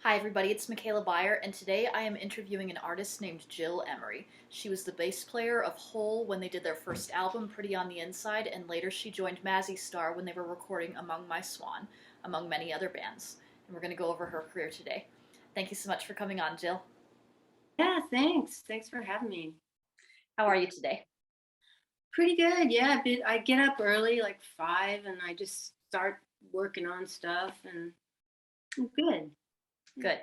Hi, everybody, it's Michaela Beyer, and today I am interviewing an artist named Jill Emery. She was the bass player of Hole when they did their first album, Pretty on the Inside, and later she joined Mazzy Star when they were recording My Swan, among many other bands. And we're going to go over her career today. Thank you so much for coming on, Jill. Yeah, thanks. Thanks for having me. How are you today? Pretty good. Yeah, I get up early, like 5, and I just start working on stuff, and I'm good. Yeah. Good.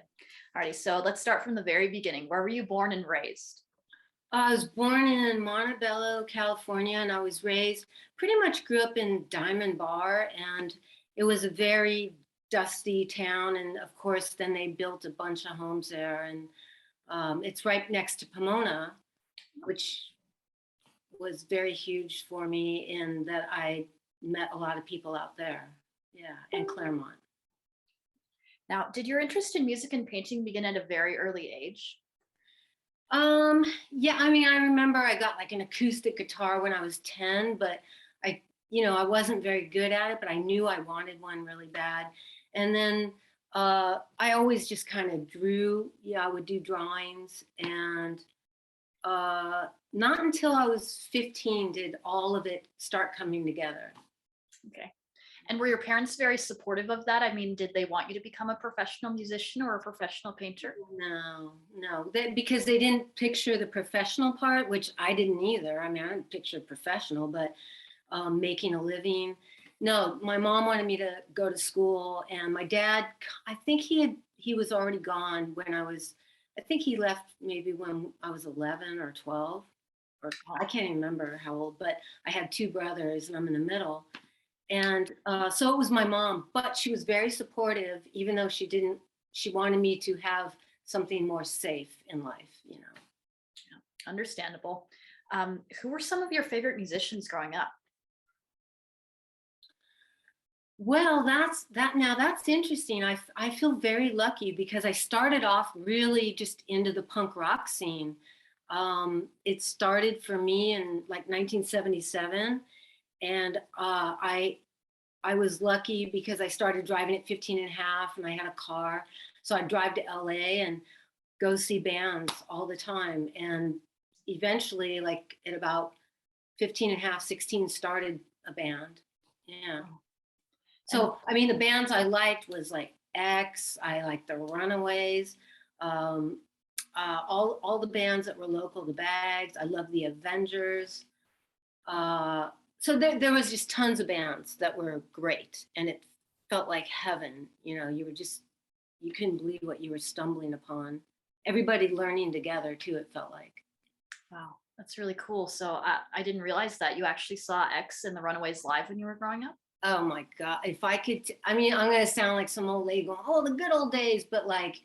Alrighty, so let's start from the very beginning. Where were you born and raised? I was born in Montebello, California, and I was raised pretty much grew up in Diamond Bar, and it was a very dusty town. And of course, then they built a bunch of homes there, and it's right next to Pomona, which was very huge for me in that I met a lot of people out there. Yeah, and Claremont. Now, did your interest in music and painting begin at a very early age? Yeah, I mean, I remember I got like an acoustic guitar when I was 10, but I wasn't very good at it, but I knew I wanted one really bad. And then I always just kind of drew. Yeah, I would do drawings, and not until I was 15 did all of it start coming together. Okay. And were your parents very supportive of that? I mean, did they want you to become a professional musician or a professional painter? No, no, because they didn't picture the professional part, which I didn't either. I mean, I didn't picture professional, but making a living. No, my mom wanted me to go to school, and my dad, I think he was already gone when I think he left maybe when I was 11 or 12, or I can't even remember how old, but I had two brothers, and I'm in the middle. And so it was my mom, but she was very supportive, even though she wanted me to have something more safe in life. Understandable. Who were some of your favorite musicians growing up? Well, that's interesting. I feel very lucky because I started off really just into the punk rock scene. It started for me in like 1977, and I was lucky because I started driving at 15 and a half and I had a car. So I'd drive to LA and go see bands all the time. And eventually, like at about 15 and a half, 16, started a band. Yeah. And So, I mean, the bands I liked was like X, I liked the Runaways, um, all the bands that were local, the Bags. I loved the Avengers. Uh, so there was just tons of bands that were great, and it felt like heaven. You couldn't believe what you were stumbling upon. Everybody learning together too. It felt like. wow, that's really cool. So I didn't realize that you actually saw X and the Runaways live when you were growing up. Oh my God. If I could, I mean, I'm going to sound like some old lady going, oh, the good old days, but like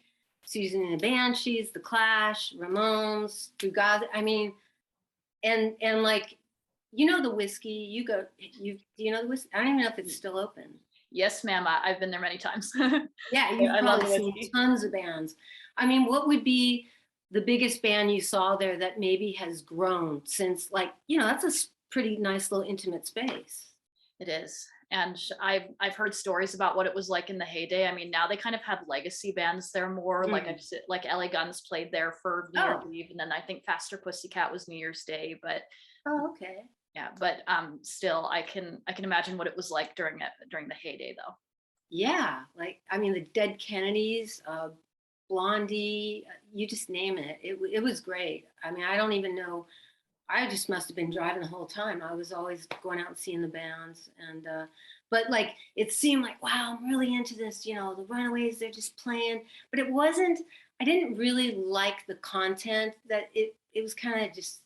Susan and the Banshees, The Clash, Ramones, Fugazi. I mean, and like, the whiskey, do you know the whiskey? I don't even know if it's still open. Yes, ma'am. I've been there many times. Yeah, you've I love probably the seen whiskey. tons of bands. I mean, what would be the biggest band you saw there that maybe has grown since, like, that's a pretty nice little intimate space. It is. And I've heard stories about what it was like in the heyday. I mean, now they kind of have legacy bands there more. Like Mm. like LA Guns played there for New Year's Oh, Eve, and then I think Faster Pussycat was New Year's Day. But oh, okay. yeah, but still, I can imagine what it was like during the heyday, though. Yeah, like I mean, the Dead Kennedys, Blondie, you just name it. It was great. I mean, I don't even know. I just must have been driving the whole time. I was always going out and seeing the bands, and but like it seemed like, wow, I'm really into this. The Runaways, they're just playing, but it wasn't. I didn't really like the content that it was kind of just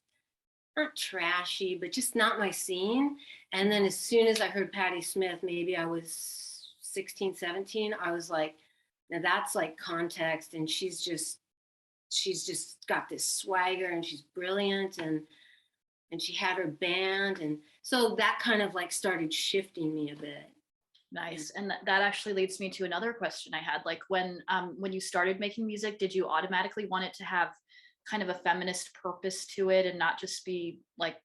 not trashy, but just not my scene. And then as soon as I heard Patti Smith, maybe I was 16, 17, I was like, now that's like context. And she's just got this swagger, and she's brilliant, and she had her band. And so that kind of like started shifting me a bit. Yeah. Nice. And that actually leads me to another question I had. Like when you started making music, did you automatically want it to have kind of a feminist purpose to it and not just be like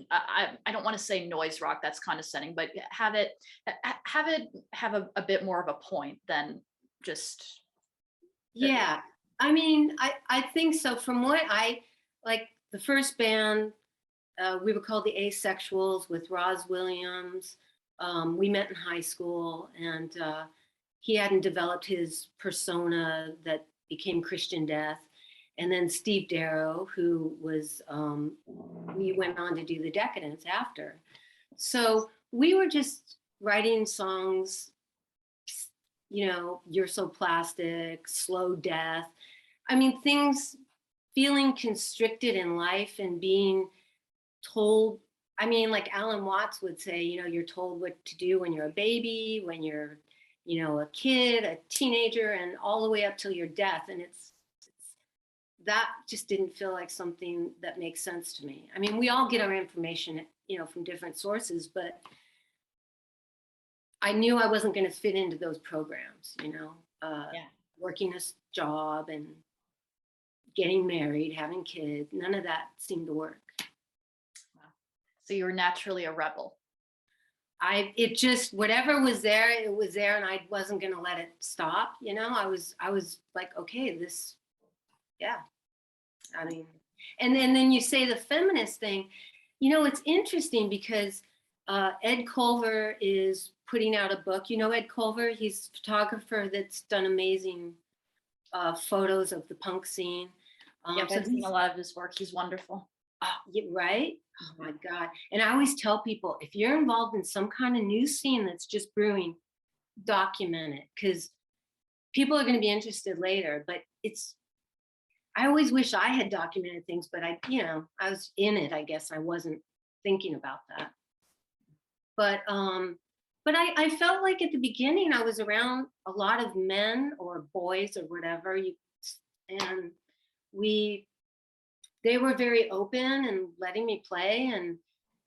I don't want to say noise rock, that's condescending, but have it have a bit more of a point than just Yeah, I mean, I think so. From what I like, the first band, we were called the Asexuals with Roz Williams. We met in high school, and he hadn't developed his persona that became Christian Death. And then Steve Darrow, who was, we went on to do the Decadence after. So we were just writing songs, you know, You're So Plastic, Slow Death. I mean, things, feeling constricted in life and being told. I mean, like Alan Watts would say, you know, you're told what to do when you're a baby, when you're, you know, a kid, a teenager, and all the way up till your death. And that just didn't feel like something that makes sense to me. I mean, we all get our information, you know, from different sources, but I knew I wasn't going to fit into those programs, you know, Yeah. working a job and getting married, having kids. None of that seemed to work. Wow. So you were naturally a rebel. It just, whatever was there, it was there, and I wasn't going to let it stop. You know, I was like, okay, this, yeah. I mean, and then you say the feminist thing. You know, it's interesting because Ed Culver is putting out a book. You know Ed Culver? He's a photographer that's done amazing photos of the punk scene. Yep, I've seen a lot of his work. He's wonderful. Yeah, right? Oh my God. And I always tell people, if you're involved in some kind of new scene that's just brewing, document it, because people are going to be interested later. But I always wish I had documented things, but you know, I was in it, I guess. I wasn't thinking about that. But I felt like at the beginning I was around a lot of men or boys or whatever, and they were very open and letting me play,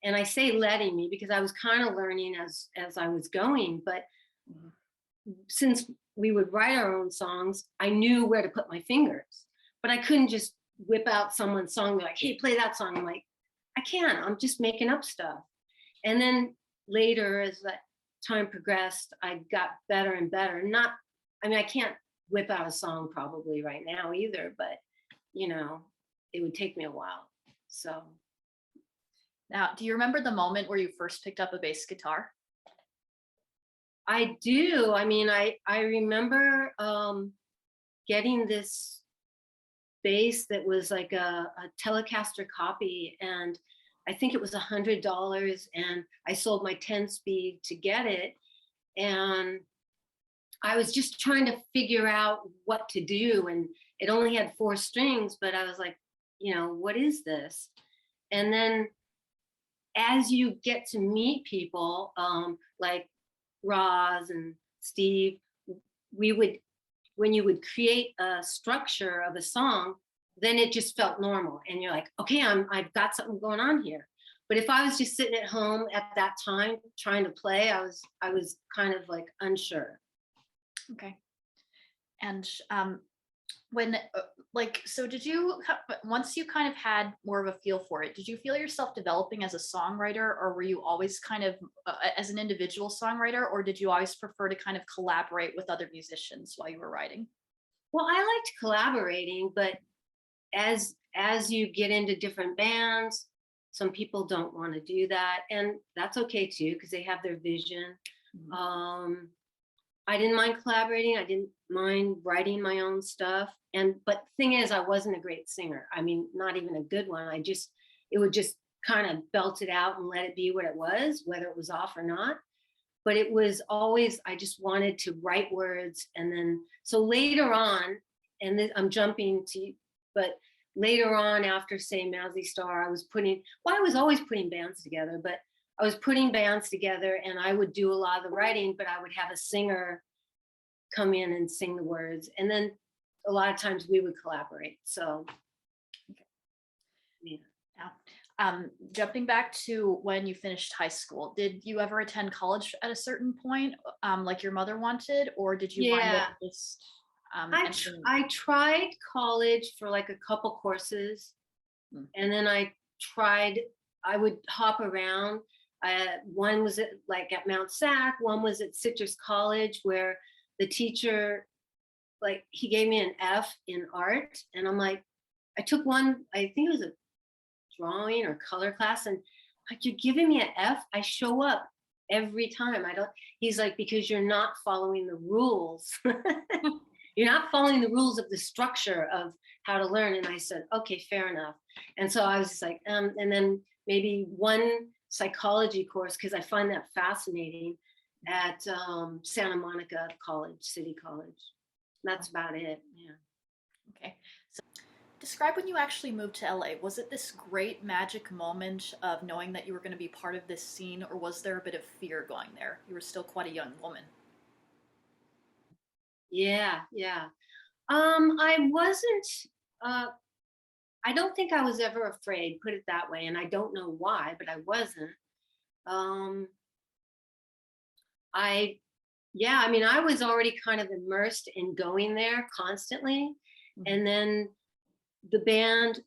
and I say letting me because I was kind of learning as I was going. But since we would write our own songs, I knew where to put my fingers, but I couldn't just whip out someone's song and be like, hey, play that song. I'm like, I can't, I'm just making up stuff. And then later, as that time progressed, I got better and better. I mean, I can't whip out a song probably right now either, but you know, it would take me a while. So Now, do you remember the moment where you first picked up a bass guitar? I do. I mean, I remember getting this bass that was like a Telecaster copy, and I think it was $100, and I sold my 10-speed to get it, and I was just trying to figure out what to do, and it only had 4 strings, but I was like, you know, what is this? And then as you get to meet people, like Roz and Steve, when you would create a structure of a song, then it just felt normal. And you're like, okay, I've got something going on here. But if I was just sitting at home at that time trying to play, I was kind of like unsure. Okay. And when so did you, once you kind of had more of a feel for it, did you feel yourself developing as a songwriter, or were you always kind of as an individual songwriter, or did you always prefer to kind of collaborate with other musicians while you were writing? Well, I liked collaborating, but as you get into different bands, some people don't want to do that, and that's okay too, because they have their vision. Mm-hmm. I didn't mind collaborating. I didn't mind writing my own stuff. But the thing is, I wasn't a great singer. I mean, not even a good one. It would just kind of belt it out and let it be what it was, whether it was off or not. But it was always, I just wanted to write words. And then, so later on, and then I'm jumping to, but later on after, say, Mazzy Star, I was always putting bands together, but I was putting bands together, and I would do a lot of the writing, but I would have a singer come in and sing the words. And then a lot of times we would collaborate. So, yeah. Jumping back to when you finished high school, did you ever attend college at a certain point, like your mother wanted, or did you wind up just I tried college for like a couple courses, and then I would hop around. One was at Mount Sac, one was at Citrus College, where the teacher like he gave me an F in art, and I'm like, I took one, I think it was a drawing or color class, and like, you're giving me an F? I show up every time. I don't. He's like, because you're not following the rules. You're not following the rules of the structure of how to learn. And I said, okay, fair enough. And so I was just like, and then maybe one psychology course, because I find that fascinating, at Santa Monica College, City College. That's about it. Yeah. Okay. So describe when you actually moved to LA. Was it this great magic moment of knowing that you were going to be part of this scene, or was there a bit of fear going there? You were still quite a young woman. Yeah, yeah. I wasn't, uh, I don't think I was ever afraid, put it that way. And I don't know why, but I wasn't. Um, I, yeah, I mean, I was already kind of immersed in going there constantly. Mm-hmm. And then the band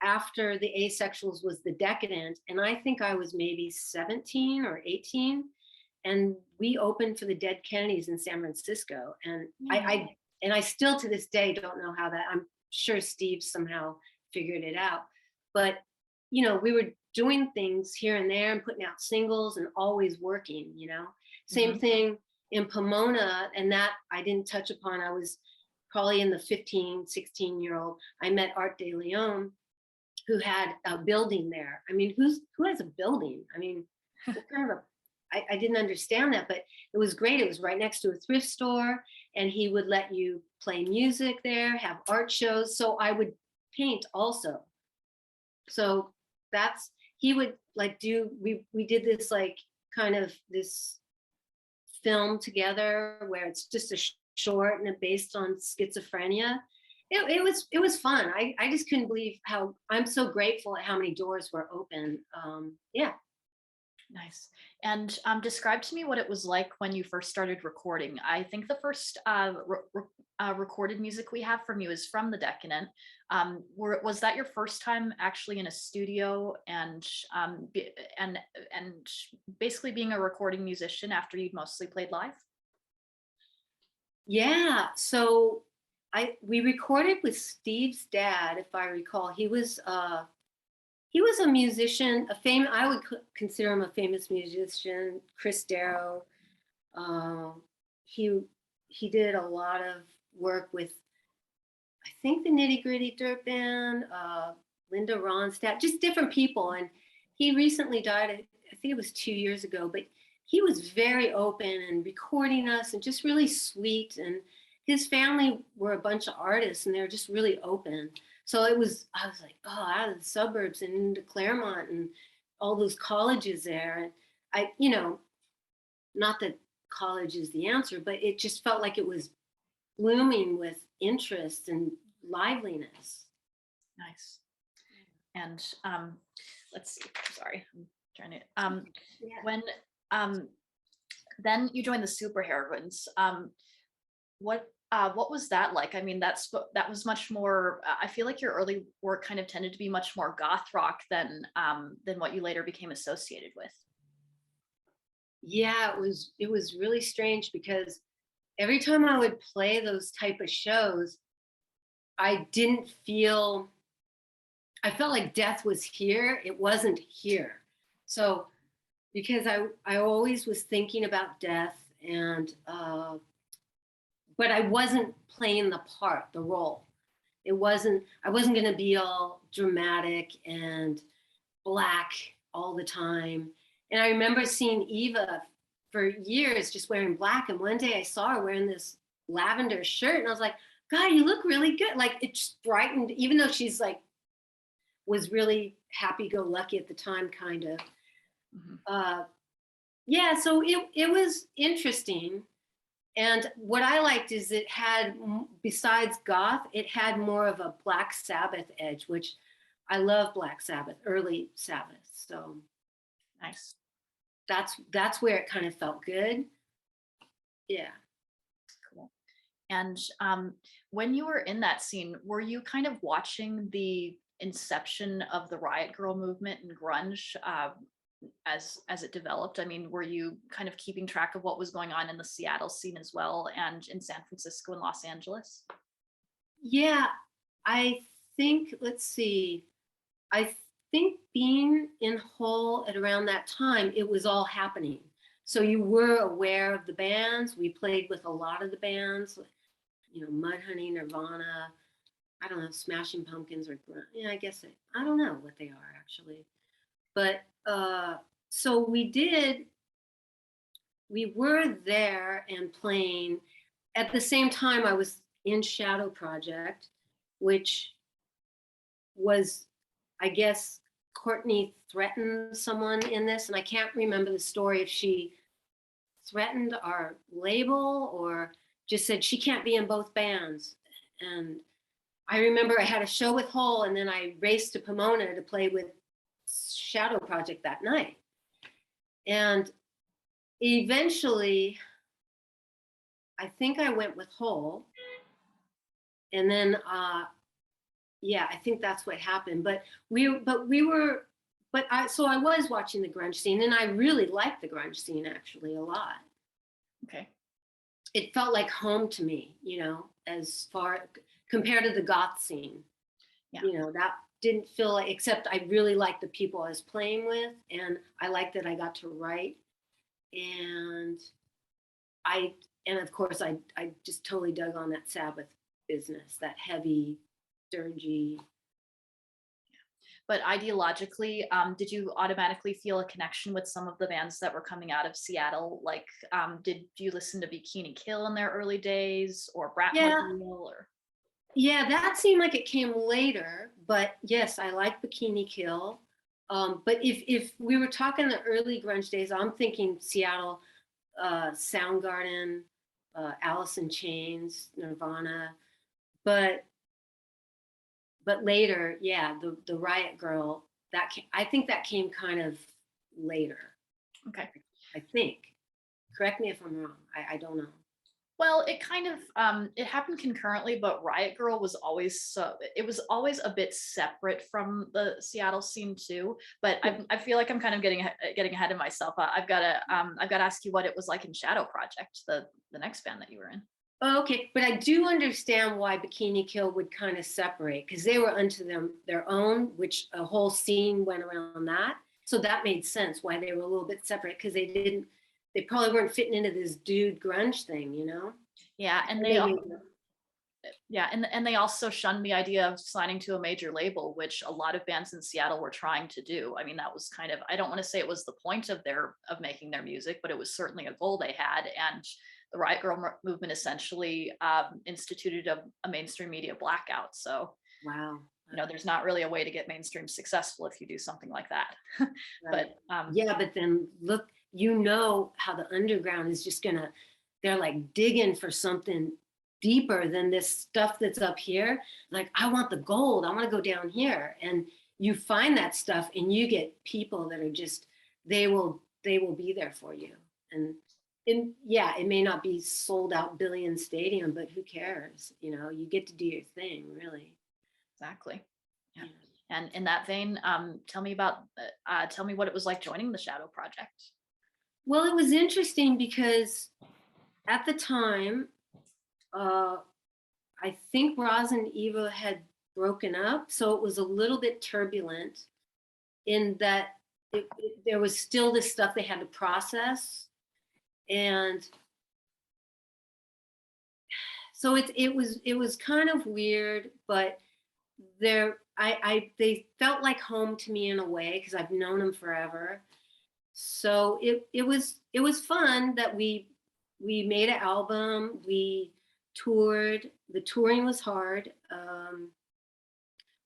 after the Asexuals was the Decadent. And I think I was maybe 17 or 18. And we opened for the Dead Kennedys in San Francisco. And I still to this day don't know how that, I'm sure Steve somehow figured it out. But, you know, we were doing things here and there and putting out singles and always working, you know. Same Mm-hmm. thing in Pomona, and that I didn't touch upon. I was probably in the 15, 16-year-old. I met Art De Leon, who had a building there. I mean, who has a building? I mean, what kind of a I didn't understand that, but it was great. It was right next to a thrift store, and he would let you play music there, have art shows. So I would paint also. So that's he would like do. We did this like kind of this film together where it's just a short and it's based on schizophrenia. It was fun. I just couldn't believe how I'm so grateful at how many doors were open. Yeah. Nice. And describe to me what it was like when you first started recording. I think the first recorded music we have from you is from The Decadent. Was that your first time actually in a studio and basically being a recording musician after you'd mostly played live? Yeah. So we recorded with Steve's dad, if I recall. He was a musician, I would consider him a famous musician, Chris Darrow. Um, he he did a lot of work with, I think, the Nitty Gritty Dirt Band, Linda Ronstadt, just different people. And he recently died, I think it was 2 years ago, but he was very open and recording us and just really sweet. And his family were a bunch of artists and they were just really open. So I was like, oh, out of the suburbs and into Claremont and all those colleges there. And you know, not that college is the answer, but it just felt like it was blooming with interest and liveliness. Nice. And let's see. Sorry, I'm trying to. Yeah. When um, then you joined the Super Heroines. What was that like? I mean, that was much more. I feel like your early work kind of tended to be much more goth rock than what you later became associated with. Yeah, it was really strange because every time I would play those type of shows, I didn't feel I felt like death was here. It wasn't here. So because I always was thinking about death and but I wasn't playing the part, the role. I wasn't going to be all dramatic and black all the time. And I remember seeing Eva for years just wearing black. And one day I saw her wearing this lavender shirt and I was like, God, you look really good. Like it just brightened, even though she's like, was really happy go lucky at the time, kind of. Mm-hmm. Yeah, so it was interesting. And what I liked is it had, besides goth, it had more of a Black Sabbath edge, which I love Black Sabbath, early Sabbath. So Nice. that's where it kind of felt good. Yeah. Cool. And when you were in that scene, were you kind of watching the inception of the Riot Girl movement and grunge? as it developed? I mean, were you kind of keeping track of what was going on in the Seattle scene as well, and in San Francisco and Los Angeles? Yeah, I think, let's see, I think being in Hull at around that time, it was all happening. So you were aware of the bands. We played with a lot of the bands, you know, Mudhoney, Nirvana, I don't know, Smashing Pumpkins or yeah, I guess I don't know what they are actually. But so we were there and playing. At the same time, I was in Shadow Project, which was, I guess, Courtney threatened someone in this, and I can't remember the story if she threatened our label or just said she can't be in both bands. And I remember I had a show with Hole, and then I raced to Pomona to play with Shadow Project that night. And eventually, I think I went with Hole, and then yeah, I think that's what happened. But we were, but I was watching the grunge scene, and I really liked the grunge scene actually a lot. Okay. It felt like home to me, you know, as far compared to the goth scene. Yeah. You know, that didn't feel like, except I really liked the people I was playing with, and I liked that I got to write, and I and of course I just totally dug on that Sabbath business, that heavy, dirgy. But ideologically, did you automatically feel a connection with some of the bands that were coming out of Seattle? Like, did you listen to Bikini Kill in their early days, or Yeah, Bratmobile, or? yeah, that seemed like it came later, but yes, I like Bikini Kill. But if we were talking the early grunge days, I'm thinking Seattle, Soundgarden, Alice in Chains, Nirvana. But later, yeah, the Riot Girl, I think that came kind of later. Okay. I think. Correct me if I'm wrong. I don't know. Well, it kind of it happened concurrently, but Riot Girl was always it was always a bit separate from the Seattle scene too. But I feel like I'm kind of getting ahead of myself. I've got to ask you what it was like in Shadow Project, the next band that you were in. Oh, okay, but I do understand why Bikini Kill would kind of separate because they were unto their own, which a whole scene went around that. So that made sense why they were a little bit separate because they probably weren't fitting into this dude grunge thing, you know? Yeah, and And they made yeah, and they also shunned the idea of signing to a major label, which a lot of bands in Seattle were trying to do. I mean, that was kind of, I don't want to say it was the point of making their music, but it was certainly a goal they had. And the Riot Girl movement essentially instituted a mainstream media blackout. So, wow. you know, there's not really a way to get mainstream successful if you do something like that. Right. But Yeah, but then look, you know how the underground is just gonna, they're like digging for something deeper than this stuff that's up here. Like, I want the gold, I want to go down here. And you find that stuff and you get people that are just, they will be there for you. And yeah, it may not be sold out billion stadium, but who cares? You know, you get to do your thing, really. exactly. Yeah. Yeah. And in that vein, tell me what it was like joining the Shadow Project. Well, it was interesting because at the time, uh, I think Roz and Eva had broken up, so it was a little bit turbulent in that there was still this stuff they had to process, and so it was kind of weird, but they felt like home to me in a way because I've known them forever. So it was fun that we made an album, we toured. The touring was hard.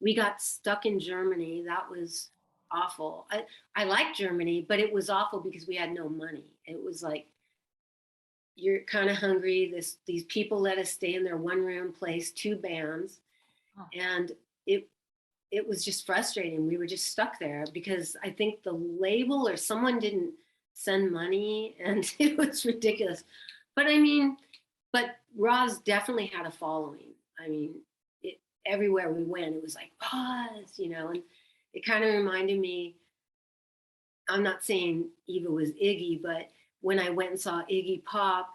We got stuck in Germany. That was awful. I like Germany, but it was awful because we had no money. It was like, you're kind of hungry. These people let us stay in their one room place, two bands, Oh. and it was just frustrating. We were just stuck there because I think the label or someone didn't send money, and it was ridiculous. But I mean, but Roz definitely had a following. I mean, everywhere we went, it was like Roz, you know, and it kind of reminded me I'm not saying Eva was Iggy, but when I went and saw Iggy Pop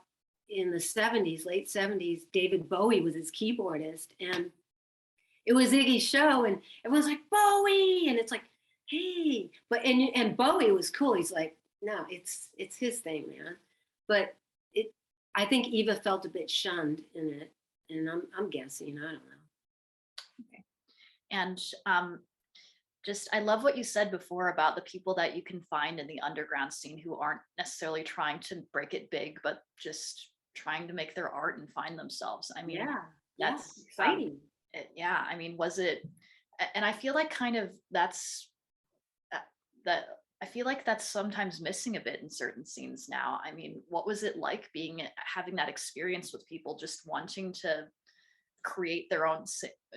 in the 70s, late 70s, David Bowie was his keyboardist. And it was Iggy's show, and everyone's like, Bowie. And it's like, hey, but and Bowie was cool. He's like, no, it's his thing, man. But it I think Eva felt a bit shunned in it. And I'm guessing, I don't know. Okay. And just I love what you said before about the people that you can find in the underground scene who aren't necessarily trying to break it big, but just trying to make their art and find themselves. I mean, Yeah, yeah, that's exciting. yeah. I mean, was it? And I feel like kind of that's uh, that. I feel like that's sometimes missing a bit in certain scenes now. I mean, what was it like being having that experience with people just wanting to create their own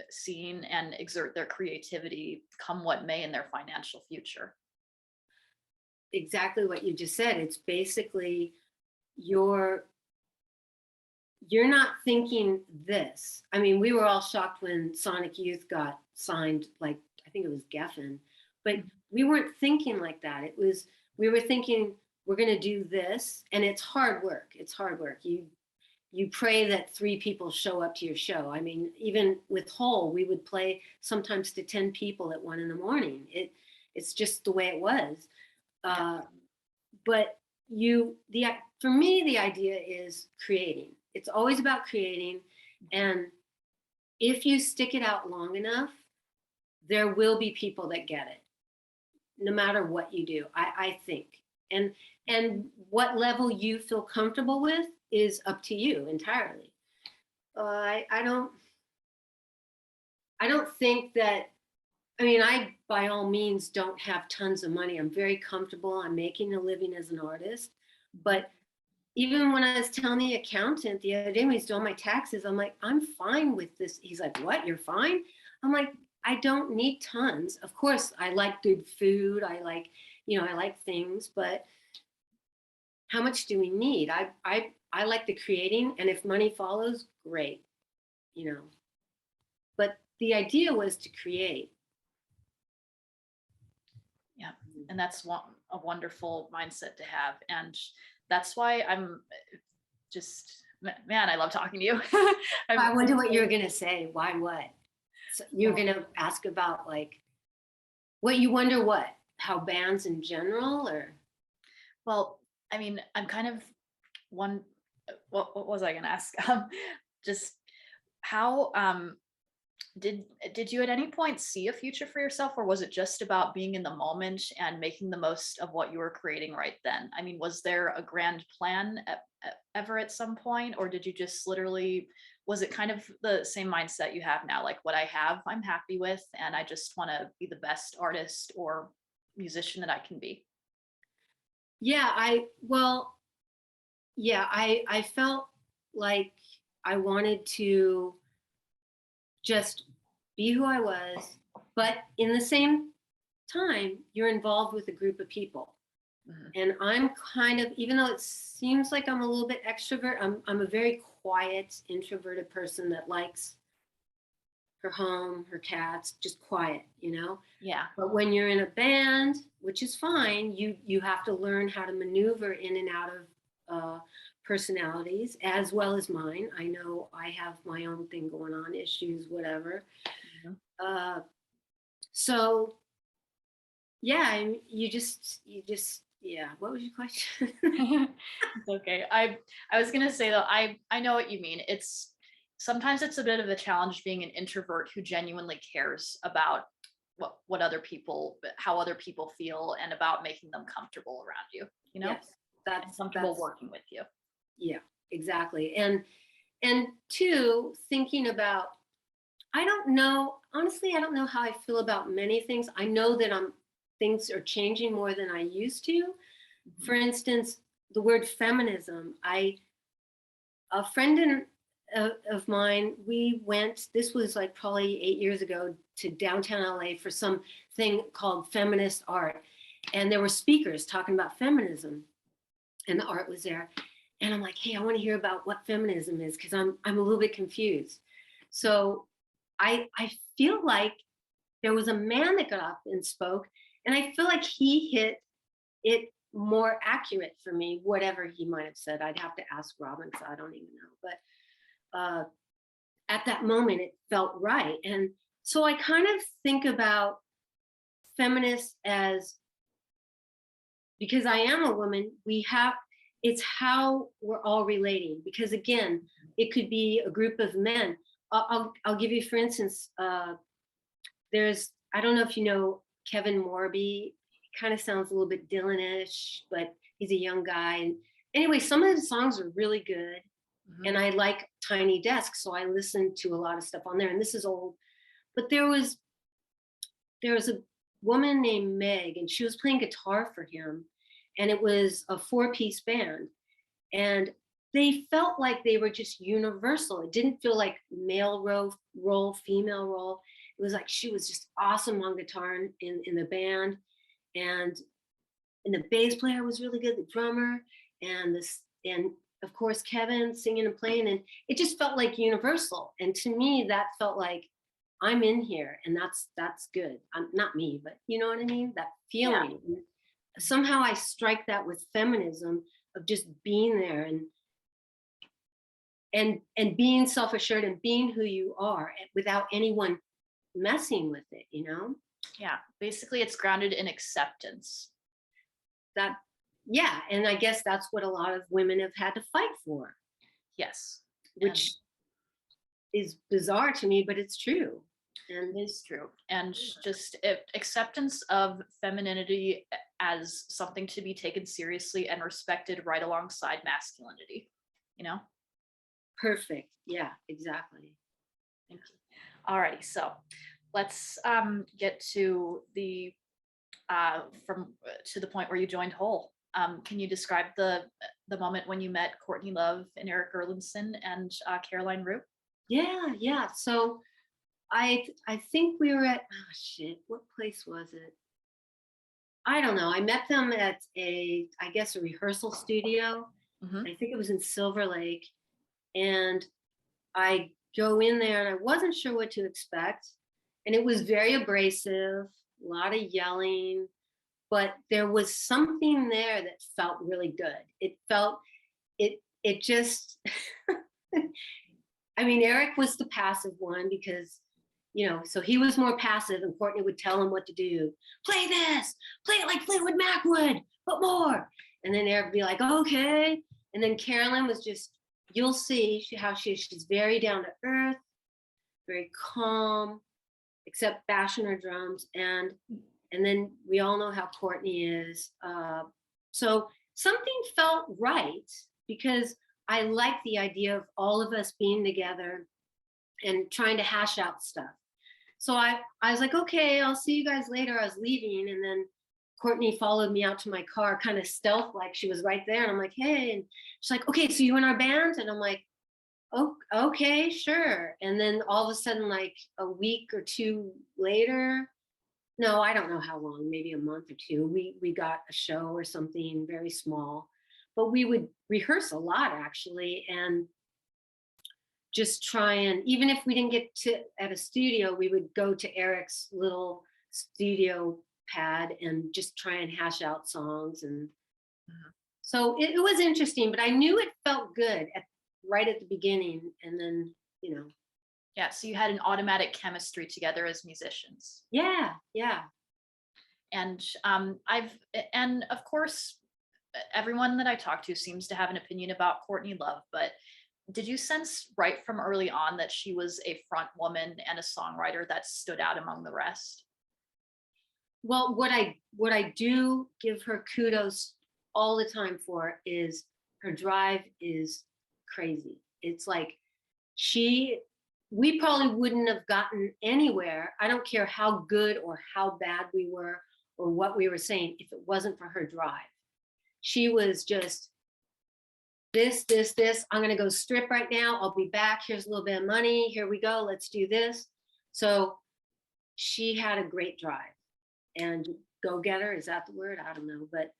scene and exert their creativity come what may in their financial future? Exactly what you just said. It's basically you're you're not thinking this. I mean, we were all shocked when Sonic Youth got signed, like I think it was Geffen, but we weren't thinking like that. We were thinking we're going to do this, and it's hard work. It's hard work. You pray that 3 people show up to your show. I mean, even with Hole, we would play sometimes to 10 people at 1 in the morning. It's just the way it was. Yeah. But the for me, the idea is creating. It's always about creating, and if you stick it out long enough, there will be people that get it, no matter what you do. I think, and what level you feel comfortable with is up to you entirely. I don't think that. I mean, I by all means don't have tons of money. I'm very comfortable. I'm making a living as an artist. But even when I was telling the accountant the other day when he's doing my taxes, I'm like, I'm fine with this. He's like, what? You're fine? I'm like, I don't need tons. Of course, I like good food. I like things, but how much do we need? I like the creating, and if money follows, great, you know. But the idea was to create. Yeah. And that's a wonderful mindset to have. And that's why I'm just, man, I love talking to you. I wonder what you're gonna say. Why what? So you're well, gonna ask about like what you wonder what? How bands in general or well, I mean, I'm kind of one, what was I going to ask? Just how, did you at any point see a future for yourself, or was it just about being in the moment and making the most of what you were creating right then? I mean, was there a grand plan ever at some point, or did you just literally, was it kind of the same mindset you have now, like what I have I'm happy with and I just want to be the best artist or musician that I can be? yeah, I felt like I wanted to just be who I was, but in the same time, you're involved with a group of people. Mhm. And I'm kind of, even though it seems like I'm a little bit extrovert, I'm a very quiet, introverted person that likes her home, her cats, just quiet, you know? Yeah. But when you're in a band, which is fine, you have to learn how to maneuver in and out of personalities as well as mine. I know I have my own thing going on, issues, whatever. Mhm. Uh, so yeah, yeah. What was your question? It's okay. I was gonna say though, I know what you mean. It's sometimes it's a bit of a challenge being an introvert who genuinely cares about what other people, how other people feel, and about making them comfortable around you. You know, Yes, and comfortable that's working with you. yeah, exactly. And two, thinking about I don't know, honestly, I don't know how I feel about many things. I know that things are changing more than I used to. Mhm. For instance, the word feminism. A friend of mine, we went, this was like probably 8 years ago, to downtown LA for some thing called feminist art. And there were speakers talking about feminism, and the art was there. And I'm like, hey, I want to hear about what feminism is because I'm a little bit confused. So I feel like there was a man that got up and spoke, and I feel like he hit it more accurate for me, whatever he might have said. I'd have to ask Robin because I don't even know. But at that moment, it felt right. And so I kind of think about feminists as, because I am a woman, it's how we're all relating. Because again, it could be a group of men. I'll give you, for instance, I don't know if you know Kevin Morby. Kind of sounds a little bit Dylan-ish, but he's a young guy. And anyway, some of the songs are really good. Mm-hmm. And I like Tiny Desk, so I listened to a lot of stuff on there. And this is old, but there was a woman named Meg, and she was playing guitar for him, and it was a 4-piece band, and they felt like they were just universal. It didn't feel like male role, female role. It was like she was just awesome on guitar in the band, and the bass player was really good, the drummer, and of course Kevin singing and playing, and it just felt like universal. And to me, that felt like I'm in here, and that's good. I'm not me, but you know what I mean? That feeling. Yeah. Somehow I strike that with feminism of just being there and being self-assured and being who you are without anyone messing with it, you know? Yeah, basically it's grounded in acceptance. Yeah, and I guess that's what a lot of women have had to fight for. Yes. Which is bizarre to me, but it's true. And it is true. And just acceptance of femininity as something to be taken seriously and respected right alongside masculinity, you know? Perfect. Yeah, exactly. Thank you. Alrighty, so let's get to the to the point where you joined Hole. Can you describe the moment when you met Courtney Love and Eric Erlandson and Caroline Rue? Yeah. So I think we were at, what place was it? I don't know. I met them at a rehearsal studio. Mm-hmm. I think it was in Silver Lake. And I go in there and I wasn't sure what to expect. And it was very abrasive, a lot of yelling, but there was something there that felt really good. It just, I mean, Eric was the passive one because, you know, so he was more passive and Courtney would tell him what to do. Play this, play it like Fleetwood Mac would, but more. And then Eric would be like, okay. And then Carolyn was just, you'll see how she's very down to earth, very calm, except bashing her drums. And then we all know how Courtney is. So something felt right because I like the idea of all of us being together and trying to hash out stuff. So I was like, okay, I'll see you guys later. I was leaving, and then Courtney followed me out to my car, kind of stealth, like she was right there. And I'm like, hey, and she's like, okay, so you in our band? And I'm like, oh, okay, sure. And then all of a sudden, like a week or two later, no, I don't know how long, maybe a month or two, we got a show or something very small, but we would rehearse a lot actually, and just try and, even if we didn't get to at a studio, we would go to Eric's little studio pad and just try and hash out songs. And so it was interesting, but I knew it felt good right at the beginning. And then, you know. Yeah, so you had an automatic chemistry together as musicians. Yeah. And and of course, everyone that I talk to seems to have an opinion about Courtney Love, but did you sense right from early on that she was a front woman and a songwriter that stood out among the rest? Well, what I do give her kudos all the time for is her drive is crazy. It's like we probably wouldn't have gotten anywhere. I don't care how good or how bad we were or what we were saying if it wasn't for her drive. She was just this. I'm going to go strip right now. I'll be back. Here's a little bit of money. Here we go. Let's do this. So she had a great drive. And go-getter, is that the word? I don't know, but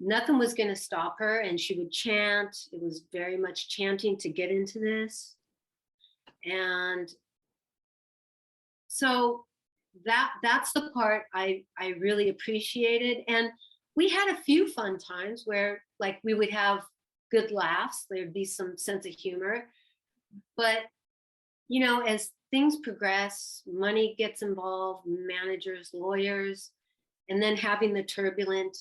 nothing was going to stop her. And she would chant. It was very much chanting to get into this. And so that's the part I really appreciated. And we had a few fun times where like we would have good laughs. There'd be some sense of humor. But, as things progress, money gets involved, managers, lawyers, and then having the turbulent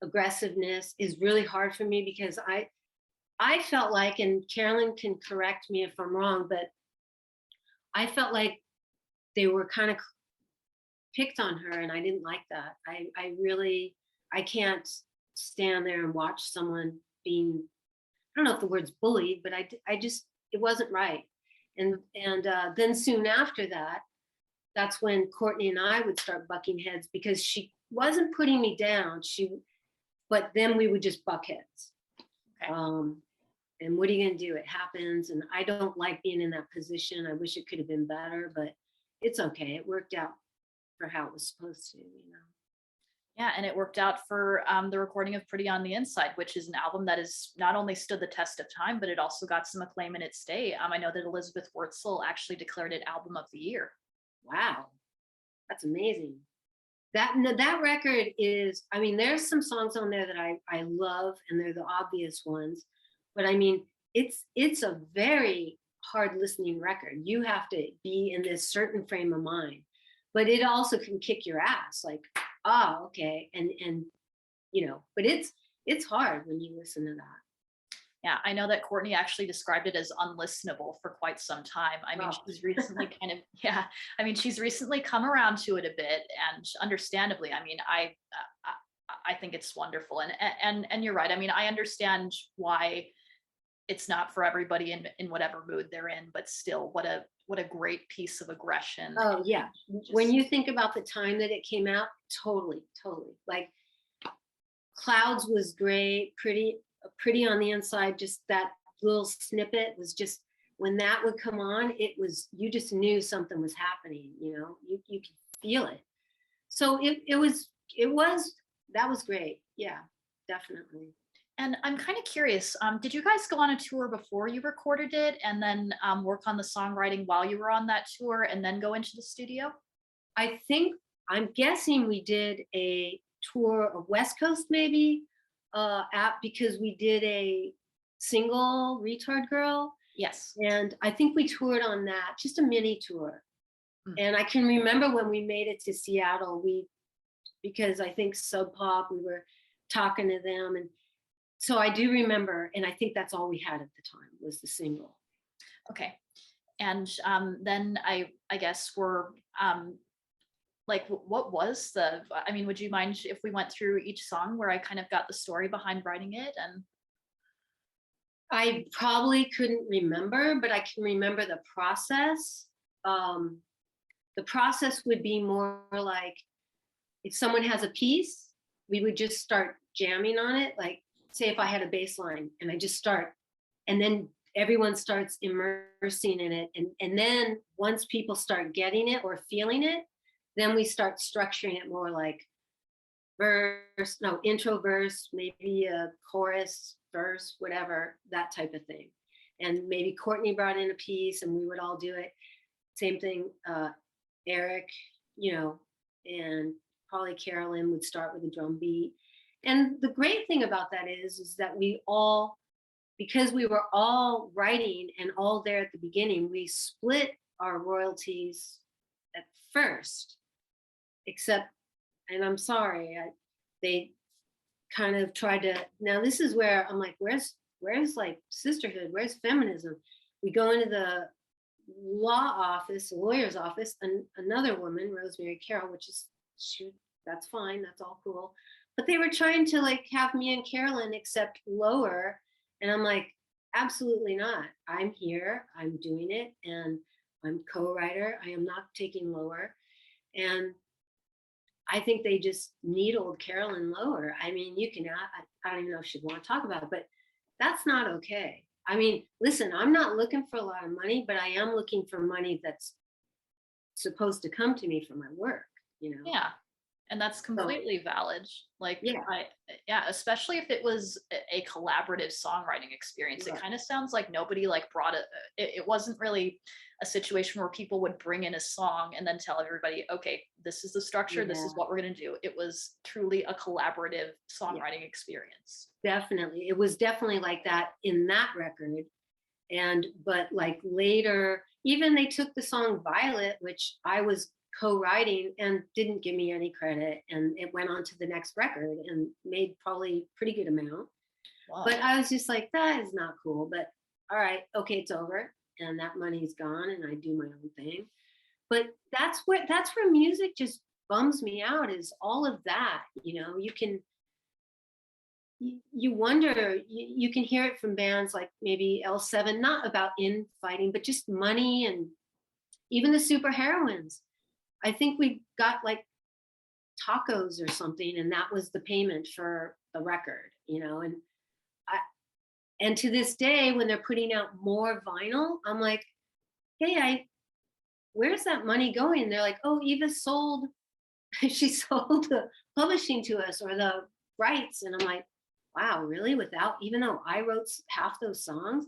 aggressiveness is really hard for me because I felt like, and Carolyn can correct me if I'm wrong, but I felt like they were kind of picked on her, and I didn't like that. I really, I can't stand there and watch someone being, I don't know if the word's bullied, but I just, it wasn't right. And then soon after that, that's when Courtney and I would start bucking heads because she wasn't putting me down. But then we would just buck heads. Okay. And what are you going to do? It happens. And I don't like being in that position. I wish it could have been better, but it's okay. It worked out for how it was supposed to. Yeah, and it worked out for the recording of Pretty on the Inside, which is an album that has not only stood the test of time, but it also got some acclaim in its day. I know that Elizabeth Wurtzel actually declared it Album of the Year. Wow. That's amazing. That record is, I mean, there's some songs on there that I love, and they're the obvious ones. But I mean, it's a very hard listening record. You have to be in this certain frame of mind. But it also can kick your ass, like, okay. And but it's hard when you listen to that. Yeah, I know that Courtney actually described it as unlistenable for quite some time. She's recently she's recently come around to it a bit, and understandably. I think it's wonderful, and you're right. I understand why it's not for everybody in whatever mood they're in, but still, what a great piece of aggression. Oh yeah, when you think about the time that it came out, totally. Like Clouds was great, pretty on the inside. Just that little snippet was just, when that would come on, it was, you just knew something was happening. You could feel it. So it was that was great. Yeah, definitely. And I'm kind of curious, did you guys go on a tour before you recorded it, and then work on the songwriting while you were on that tour, and then go into the studio? I'm guessing we did a tour of West Coast, maybe, because we did a single, Retard Girl. Yes. And I think we toured on that, just a mini tour. And I can remember when we made it to Seattle, because I think Sub Pop, we were talking to them. And so I do remember, and I think that's all we had at the time was the single. Okay. And then I guess we're what was would you mind if we went through each song where I kind of got the story behind writing it? And I probably couldn't remember, but I can remember the process. The process would be more like, if someone has a piece, we would just start jamming on it. Like, say if I had a bass line and I just start, and then everyone starts immersing in it. And then once people start getting it or feeling it, then we start structuring it more like intro, verse, maybe a chorus, verse, whatever, that type of thing. And maybe Courtney brought in a piece and we would all do it. Same thing, Eric, and probably Carolyn would start with a drum beat. And the great thing about that is that we all, because we were all writing and all there at the beginning, we split our royalties at first, except, and I'm sorry, they kind of tried to, now this is where I'm like, where's like sisterhood, where's feminism? We go into the lawyer's office, and another woman, Rosemary Carroll, that's fine, that's all cool. But they were trying to like have me and Carolyn accept lower. And I'm like, absolutely not. I'm here, I'm doing it, and I'm co-writer. I am not taking lower. And I think they just needled Carolyn lower. I mean, I don't even know if she'd want to talk about it, but that's not okay. I mean, listen, I'm not looking for a lot of money, but I am looking for money that's supposed to come to me for my work, Yeah. And that's So completely valid. Like, yeah, yeah, especially if it was a collaborative songwriting experience. It right. kind of sounds like nobody like brought it wasn't really a situation where people would bring in a song and then tell everybody, okay, this is the structure, this Yeah, is what we're going to do. It was truly a collaborative yeah, songwriting experience. definitely. It was definitely like that in that record. And but like later, even they took the song Violet, which I was co-writing, and didn't give me any credit, and it went on to the next record and made probably pretty good amount. Wow. But I was just like, that is not cool. But all right, okay, it's over. And that money's gone and I do my own thing. But that's where music just bums me out, is all of that. You can you wonder, you can hear it from bands like maybe L7, not about infighting, but just money, and even the Super Heroines. I think we got like tacos or something, and that was the payment for the record, and I, and to this day, when they're putting out more vinyl, I'm like, hey, where's that money going? And they're like, oh, Eva sold, she sold the publishing to us, or the rights. And I'm like, wow, really? Without, even though I wrote half those songs.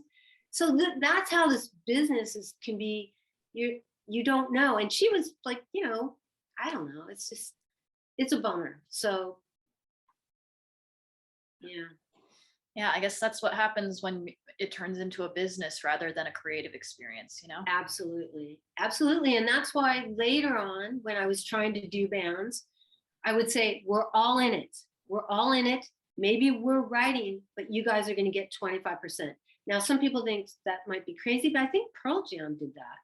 So that's how this business can be. You don't know. And she was like, I don't know. It's just, it's a bummer. So yeah. Yeah, I guess that's what happens when it turns into a business rather than a creative experience, you know? Absolutely. Absolutely. And that's why later on, when I was trying to do bands, I would say, we're all in it. We're all in it. Maybe we're writing, but you guys are going to get 25%. Now, some people think that might be crazy, but I think Pearl Jam did that.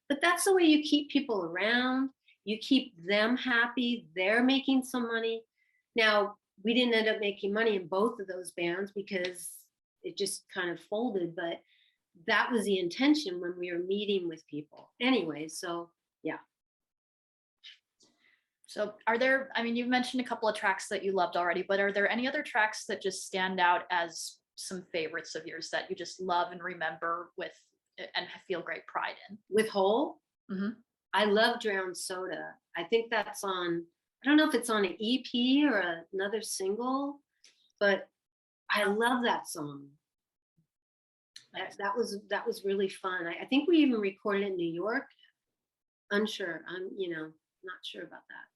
But that's the way you keep people around. You keep them happy. They're making some money. Now, we didn't end up making money in both of those bands because it just kind of folded, but that was the intention when we were meeting with people. Anyway, so yeah. So, are there, I mean, you've mentioned a couple of tracks that you loved already, but are there any other tracks that just stand out as some favorites of yours that you just love and remember with and feel great pride in? With Hole, Hmm. I love Drowned Soda. I think that's on, I don't know if it's on an EP or another single, but I love that song. Nice. That was really fun. I think we even recorded it in New York. Unsure. I'm, not sure about that.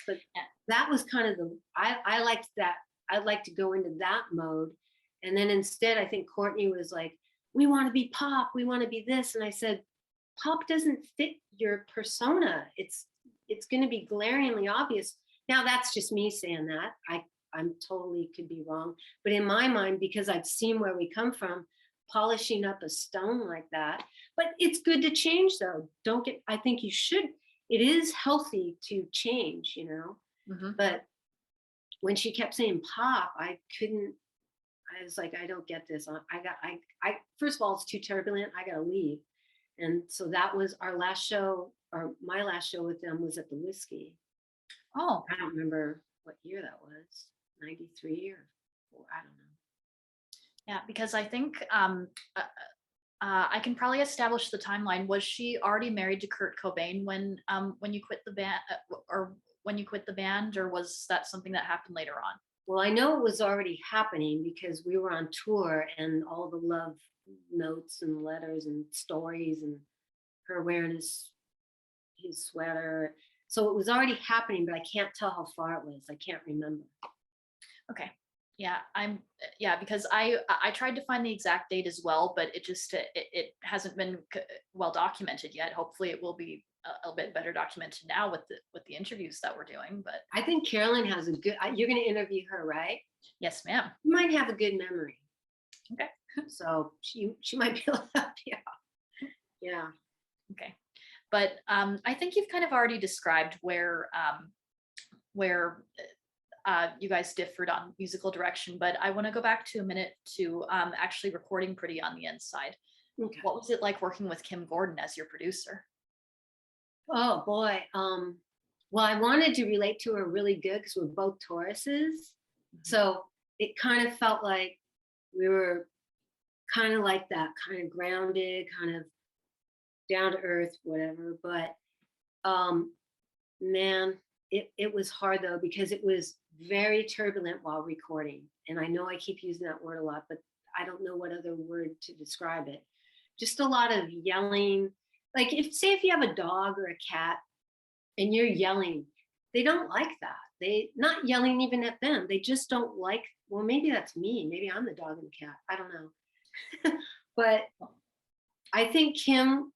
But Yeah. that was kind of I liked that. I'd like to go into that mode. And then instead, I think Courtney was like, we want to be pop, we want to be this. And I said, pop doesn't fit your persona. It's going to be glaringly obvious. Now that's just me saying that. I'm totally could be wrong. But in my mind, because I've seen where we come from, polishing up a stone like that. But it's good to change though. Don't get, I think you should, it is healthy to change, Hmm. but when she kept saying pop, I couldn't, I was like, I don't get this. First of all, it's too turbulent. I got to leave. And so that was our last show, or my last show with them was at the Whiskey. Oh, I don't remember what year that was, 93 or I don't know. yeah, because I think I can probably establish the timeline. Was she already married to Kurt Cobain when you quit the band, or when you quit the band, or was that something that happened later on? Well, I know it was already happening because we were on tour, and all the love notes and letters and stories, and her wearing his sweater. So it was already happening, but I can't tell how far it was. I can't remember. Okay. Yeah, yeah, because I tried to find the exact date as well, but it hasn't been well documented yet. Hopefully it will be a bit better documented now with the interviews that we're doing, but I think Carolyn has a good, you're going to interview her, right? yes, ma'am. You might have a good memory. Okay. So she might be able to help you out. Yeah. Okay. But I think you've kind of already described where you guys differed on musical direction, but I want to go back to a minute to actually recording Pretty on the Inside. Okay. What was it like working with Kim Gordon as your producer? Oh boy. Well, I wanted to relate to her really good because we're both Tauruses. So it kind of felt like we were kind of like that, kind of grounded, kind of down to earth, whatever. But man, it was hard though, because it was very turbulent while recording. And I know I keep using that word a lot, but I don't know what other word to describe it. Just a lot of yelling. Like if you have a dog or a cat and you're yelling, they don't like that. They not yelling even at them. They just don't like, well, maybe that's me. Maybe I'm the dog and the cat. I don't know. But I think Kim,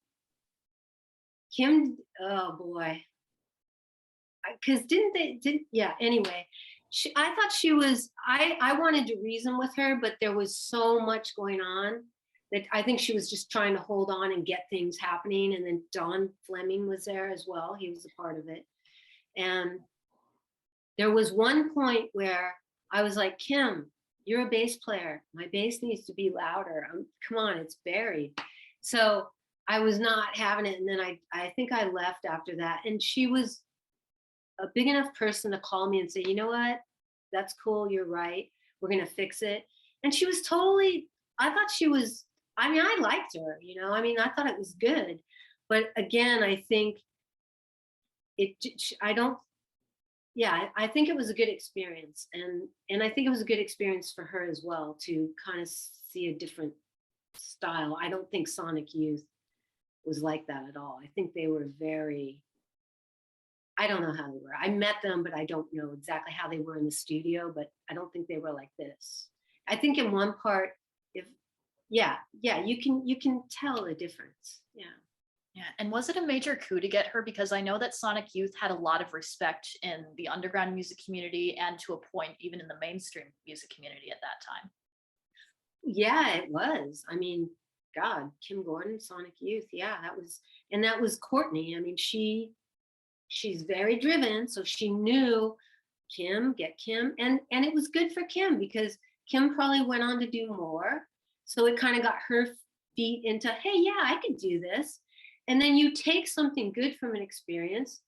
oh boy, because yeah, anyway, I thought she was, I wanted to reason with her, but there was so much going on that I think she was just trying to hold on and get things happening. And then Don Fleming was there as well. He was a part of it. And there was one point where I was like, Kim, you're a bass player. My bass needs to be louder. Come on, it's buried. So I was not having it. And then I think I left after that. And she was a big enough person to call me and say, you know what? That's cool. You're right. We're going to fix it. And she was totally, I thought she was, I mean, I liked her, you know, I mean, I thought it was good. But again, I think I don't, yeah, I think it was a good experience. And I think it was a good experience for her as well to kind of see a different style. I don't think Sonic Youth was like that at all. I think they were very, I don't know how they were. I met them, but I don't know exactly how they were in the studio, but I don't think they were like this. I think in one part, if yeah, you can tell the difference. Yeah. Yeah. And was it a major coup to get her? Because I know that Sonic Youth had a lot of respect in the underground music community and to a point, even in the mainstream music community at that time. Yeah, it was. I mean, God, Kim Gordon, Sonic Youth. Yeah, that was Courtney. I mean, she's very driven, so she knew get Kim, and it was good for Kim because Kim probably went on to do more. So it kind of got her feet into, hey, yeah, I could do this. And then you take something good from an experience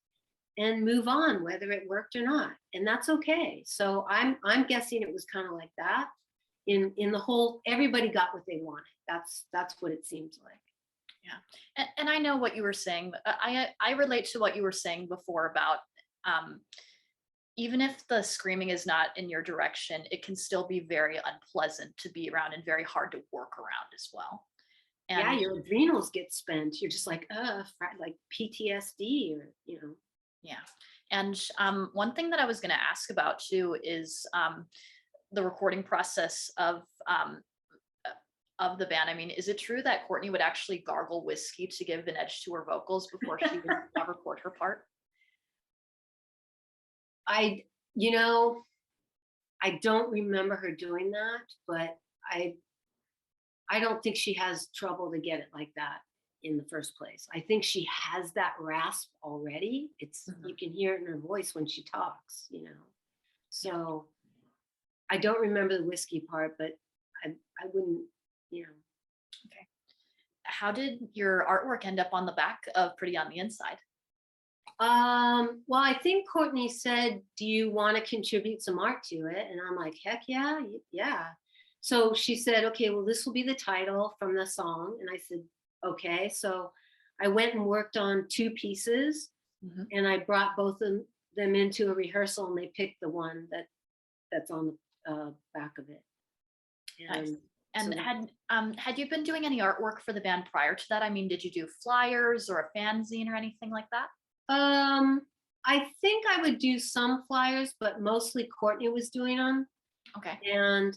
and move on, whether it worked or not, and that's okay. So I'm guessing it was kind of like that. In the whole, everybody got what they wanted. That's what it seems like. Yeah. And I know what you were saying. I relate to what you were saying before about even if the screaming is not in your direction, it can still be very unpleasant to be around and very hard to work around as well. Yeah, And your adrenals get spent. You're just like, like PTSD or, yeah. And one thing that I was going to ask about too is the recording process of the band. I mean, is it true that Courtney would actually gargle whiskey to give an edge to her vocals before she would record her part? I don't remember her doing that, but I don't think she has trouble to get it like that in the first place. I think she has that rasp already. You can hear it in her voice when she talks, So I don't remember the whiskey part, but I wouldn't, Okay. How did your artwork end up on the back of Pretty on the Inside? Well, I think Courtney said, do you want to contribute some art to it? And I'm like, heck yeah, yeah. So she said, okay, well, this will be the title from the song. And I said, okay. So I went and worked on 2 pieces, and I brought both of them into a rehearsal, and they picked the one that's on the back of it. Nice. And so, had you been doing any artwork for the band prior to that? I mean, did you do flyers or a fanzine or anything like that? I think I would do some flyers, but mostly Courtney was doing them. Okay. And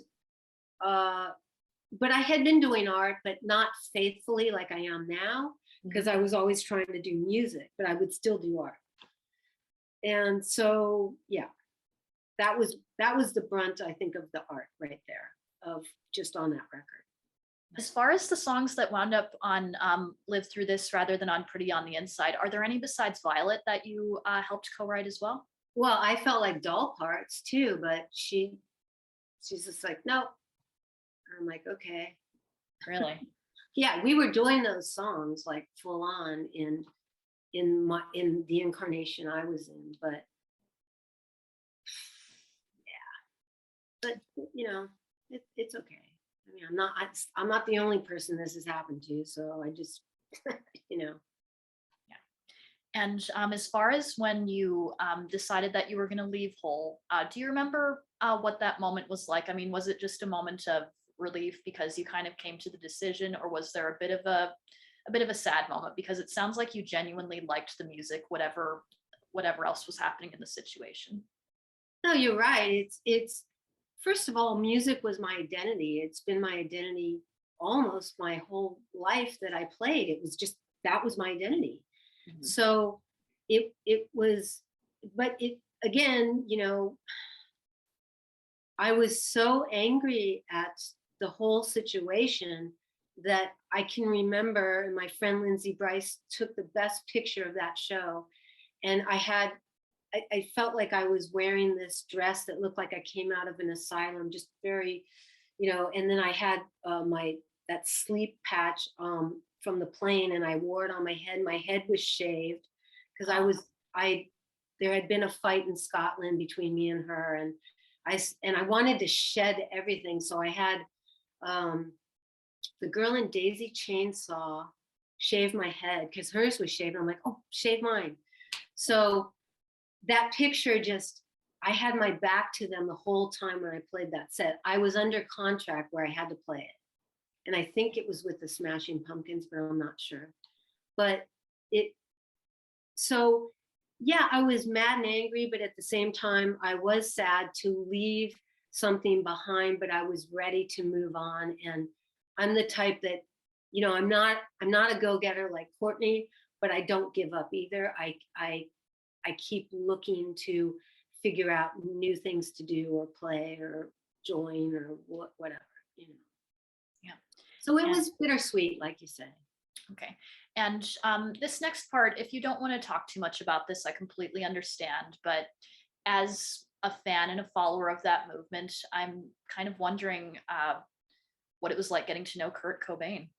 but I had been doing art, but not faithfully like I am now, because I was always trying to do music, but I would still do art. And so, yeah, that was the brunt, I think, of the art right there, of just on that record. As far as the songs that wound up on Live Through This rather than on Pretty on the Inside, are there any besides Violet that you helped co-write as well? Well, I felt like doll parts too, but she's just like, nope. I'm like, okay. Really? Yeah, we were doing those songs like full on in the incarnation I was in, but yeah, but it's okay. I mean, I'm not the only person this has happened to, so I just, Yeah. And as far as when you decided that you were going to leave Hull, do you remember what that moment was like? I mean, was it just a moment of relief because you kind of came to the decision, or was there a bit of a sad moment? Because it sounds like you genuinely liked the music, whatever else was happening in the situation. No, you're right. It's first of all, music was my identity. It's been my identity almost my whole life that I played. It was just that was my identity. Mhm. So it was, but it again, I was so angry at the whole situation that I can remember, and my friend Lindsay Bryce took the best picture of that show. And I felt like I was wearing this dress that looked like I came out of an asylum, just very, and then I had that sleep patch from the plane, and I wore it on my head. My head was shaved because Oh, there had been a fight in Scotland between me and her, and I wanted to shed everything. So I had um, the girl in Daisy Chainsaw shave my head because hers was shaved. I'm like, oh, shave mine. So that picture just, I had my back to them the whole time when I played that set. I was under contract where I had to play it. And I think it was with the Smashing Pumpkins, but I'm not sure. But it, so yeah, I was mad and angry, but at the same time, I was sad to leave something behind, but I was ready to move on. And I'm the type that, I'm not a go-getter like Courtney, but I don't give up either. I keep looking to figure out new things to do or play or join or whatever, you know. yeah. So it And was bittersweet, like you say. okay. And this next part, if you don't want to talk too much about this, I completely understand. But as a fan and a follower of that movement, I'm kind of wondering what it was like getting to know Kurt Cobain.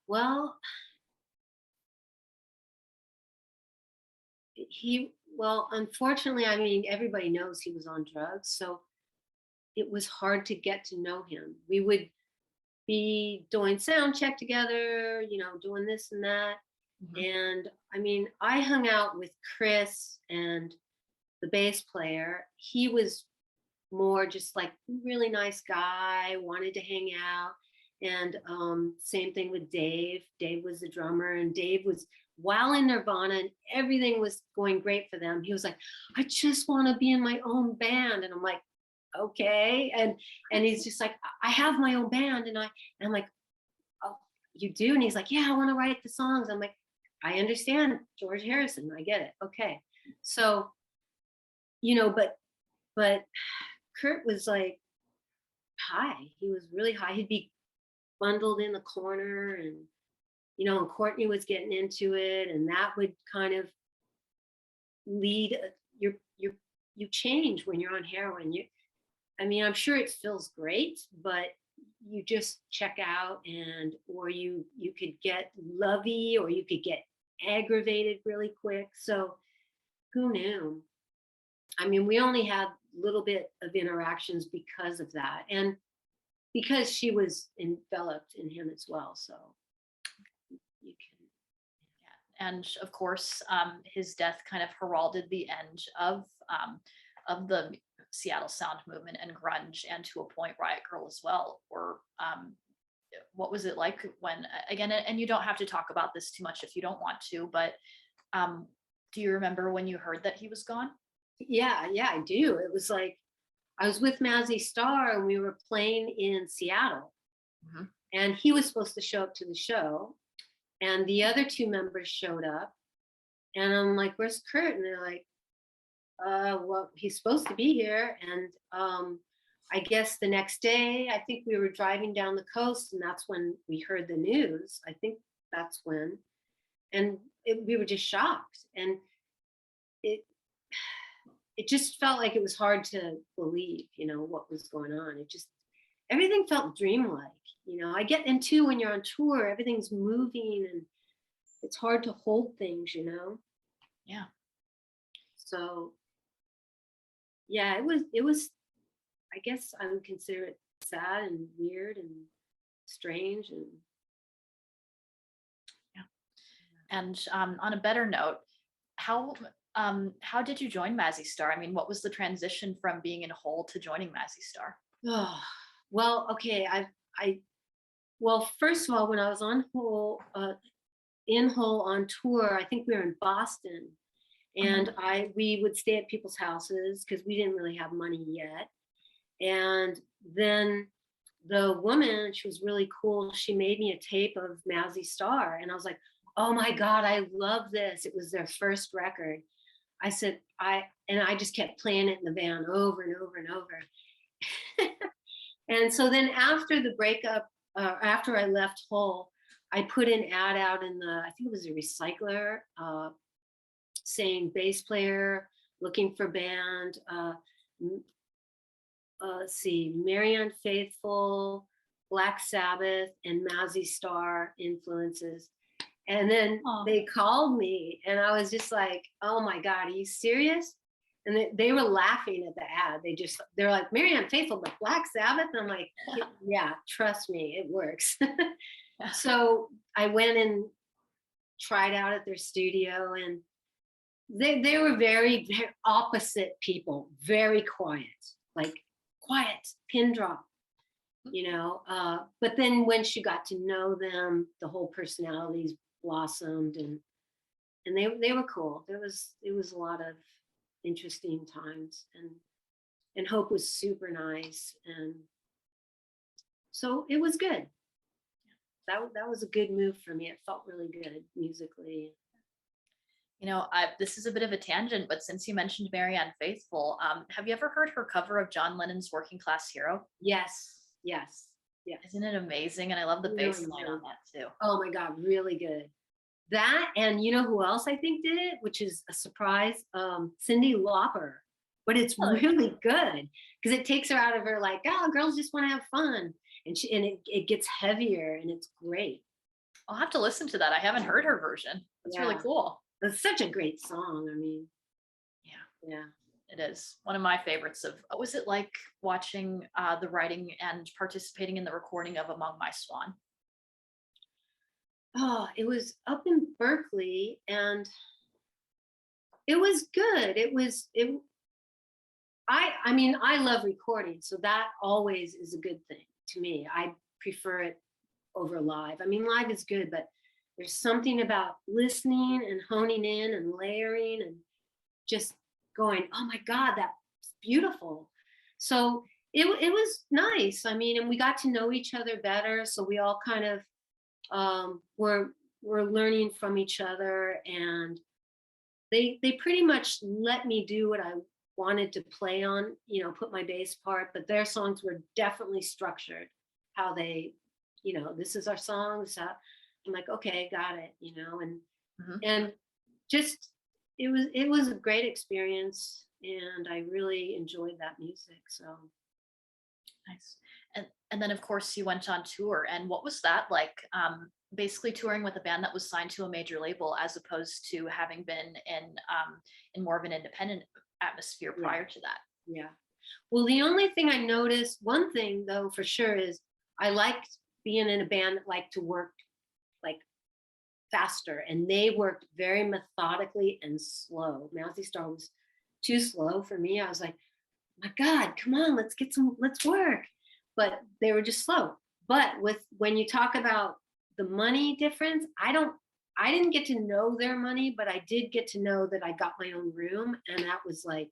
Well, unfortunately, I mean, everybody knows he was on drugs. So it was hard to get to know him. We would be doing sound check together, doing this and that. Mhm. And I mean, I hung out with Chris and the bass player. He was more just like really nice guy, wanted to hang out. And same thing with Dave. Dave was the drummer, and Dave was while in Nirvana and everything was going great for them. He was like, I just want to be in my own band. And I'm like, okay. And he's just like, I have my own band. And I'm like, oh, you do? And he's like, yeah, I want to write the songs. I'm like, I understand George Harrison. I get it. Okay. So, but Kurt was like high. He was really high. He'd be bundled in the corner, and Courtney was getting into it, and that would kind of lead your you change when you're on heroin. I mean, I'm sure it feels great, but you just check out, and or you could get lovey, or you could get aggravated really quick. So who knew? I mean, we only had a little bit of interactions because of that, and because she was enveloped in him as well. So you can, And of course, his death kind of heralded the end of the Seattle sound movement and grunge, and to a point, Riot Girl as well. Or what was it like when, again, and you don't have to talk about this too much if you don't want to, but um, do you remember when you heard that he was gone? yeah, I do. It was like I was with Mazzy Star, and we were playing in Seattle, Mhm. and he was supposed to show up to the show, and the other two members showed up, and I'm like, "Where's Kurt?" And they're like, well, he's supposed to be here. And I guess the next day, I think we were driving down the coast, and that's when we heard the news. I think that's when, and we were just shocked, and it it just felt like it was hard to believe, what was going on. It just everything felt dreamlike. I get into when you're on tour, everything's moving, and it's hard to hold things. Yeah. So yeah, it was I guess I would consider it sad and weird and strange and Yeah. And on a better note, how how did you join Mazzy Star? I mean, what was the transition from being in Hole to joining Mazzy Star? Oh, well, okay. I, well, first of all, when I was on Hole, in Hole on tour, I think we were in Boston, Mhm. and we would stay at people's houses because we didn't really have money yet. And then the woman, she was really cool. She made me a tape of Mazzy Star, and I was like, "Oh my God, I love this!" It was their first record. I said, I just kept playing it in the van over and over and over. And so then after the breakup, after I left Hull, I put an ad out in the, I think it was a recycler, saying bass player looking for band. Let's see, Marianne Faithful, Black Sabbath, and Mazzy Star influences. And then Oh, they called me, and I was just like, "Oh my God, are you serious?" And they were laughing at the ad. They're like, "Marianne Faithful, but Black Sabbath." And I'm like, "Yeah, trust me, it works." So I went and tried out at their studio, and they were very, very opposite people, very quiet, like quiet, pin drop, you know. But then when she got to know them, the whole personalities blossomed, and they were cool. It was a lot of interesting times, and Hope was super nice, and so it was good. That was a good move for me. It felt really good musically. this is a bit of a tangent, but since you mentioned Marianne Faithfull, have you ever heard her cover of John Lennon's "Working Class Hero"? Yes, yes, yes. Isn't it amazing? And I love the bass Really, line really. on that too. Oh my God, really good. That, and you know who else I think did it, which is a surprise? Cyndi Lauper. But it's Really? really good because it takes her out of her like, oh, girls just want to have fun, and it gets heavier, and it's great. I'll have to listen to that. I haven't heard her version. That's really Yeah, cool. it's such a great song. I mean, Yeah, yeah. it is one of my favorites. Of what was it like watching the writing and participating in the recording of "Among My Swan"? Oh, it was up in Berkeley, and it was good. It. I mean, I love recording, so that always is a good thing to me. I prefer it over live. I mean, live is good, but there's something about listening and honing in and layering and just going, oh my God, that's beautiful. So it was nice. I mean, and we got to know each other better. So we all kind of were learning from each other, and they pretty much let me do what I wanted to play on, you know, put my bass part, but their songs were definitely structured how they, you know, this is our song. So I'm like, okay, got it, you know, Mhm. and just it was a great experience, and I really enjoyed that music. So Nice. And then of course you went on tour. And what was that like? Basically touring with a band that was signed to a major label, as opposed to having been in more of an independent atmosphere yeah, prior to that. yeah. Well, the only thing I noticed, one thing though for sure, is I liked being in a band that liked to work like faster, and they worked very methodically and slow. Mousy Star was too slow for me. I was like, my God, come on, let's work. But they were just slow. But with when you talk about the money difference, I didn't get to know their money, but I did get to know that I got my own room. And that was like,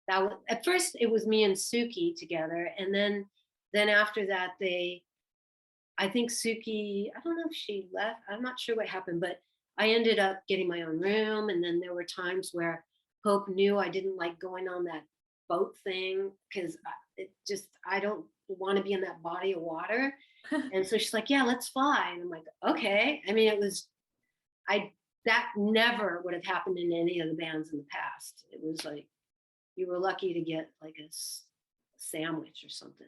that was, at first it was me and Suki together. And then after that, I think Suki, I don't know if she left. I'm not sure what happened, but I ended up getting my own room. And then there were times where Hope knew I didn't like going on that boat thing because it just, I don't want to be in that body of water. And so she's like, yeah, let's fly. And I'm like, okay. I mean, I, that never would have happened in any of the bands in the past. It was like, you were lucky to get like a sandwich or something.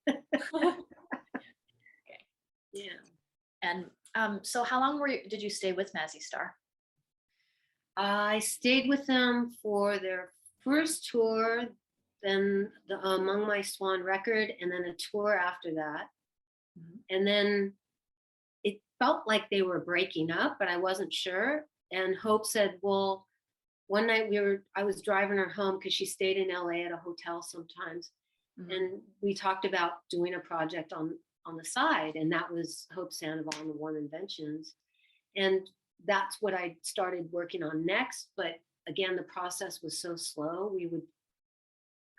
Okay. Yeah. And so how long did you stay with Mazzy Star? I stayed with them for their first tour, then the Among My Swan record, and then a tour after that. Mhm. And then felt like they were breaking up, but I wasn't sure. And Hope said, well, one night I was driving her home because she stayed in LA at a hotel sometimes. Mm-hmm. And we talked about doing a project on the side. And that was Hope Sandoval and the Warm Inventions. And that's what I started working on next. But again, the process was so slow. We would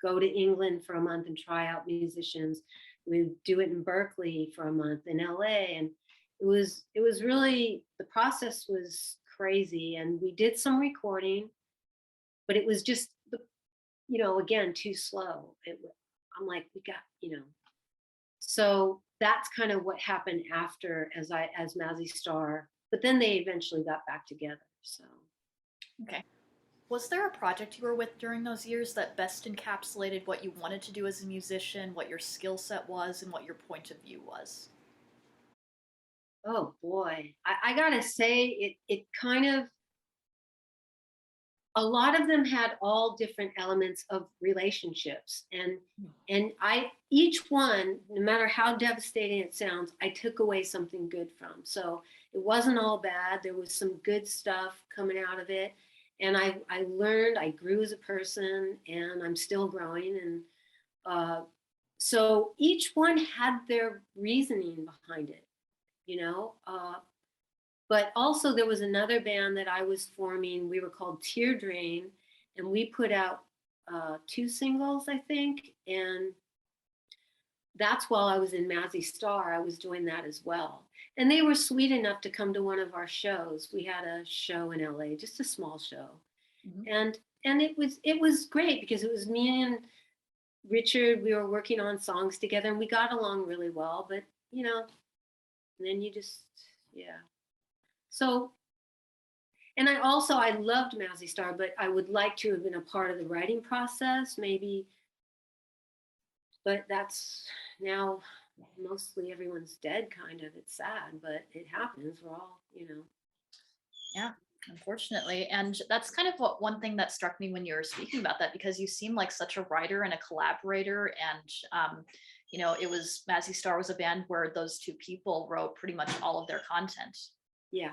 go to England for a month and try out musicians. We would do it in Berkeley for a month, in LA. And it was really, the process was crazy. And we did some recording, but it was just again, too slow. I'm like, we got, so that's kind of what happened after, as Mazzy Star. But then they eventually got back together. So Okay. Was there a project you were with during those years that best encapsulated what you wanted to do as a musician, what your skill set was, and what your point of view was? oh boy, I gotta say, it kind of, a lot of them had all different elements of relationships, and I, each one, no matter how devastating it sounds, I took away something good from. So it wasn't all bad. There was some good stuff coming out of it, and I learned, I grew as a person, and I'm still growing. And uh, so each one had their reasoning behind it, you know but also there was another band that I was forming. We were called Tear Drain, and we put out two singles, I think. And that's while I was in Mazzy Star, I was doing that as well. And they were sweet enough to come to one of our shows. We had a show in LA, just a small show. Mm-hmm. And it was great because it was me and Richard. We were working on songs together and we got along really well. But then you just, yeah. So, and I loved Mazzy Star, but I would like to have been a part of the writing process, maybe. But that's now, mostly everyone's dead, kind of. It's sad, but it happens. We're all. Yeah, unfortunately. And that's kind of what one thing that struck me when you were speaking about that, because you seem like such a writer and a collaborator. And, it was Mazzy Star was a band where those two people wrote pretty much all of their content. Yeah.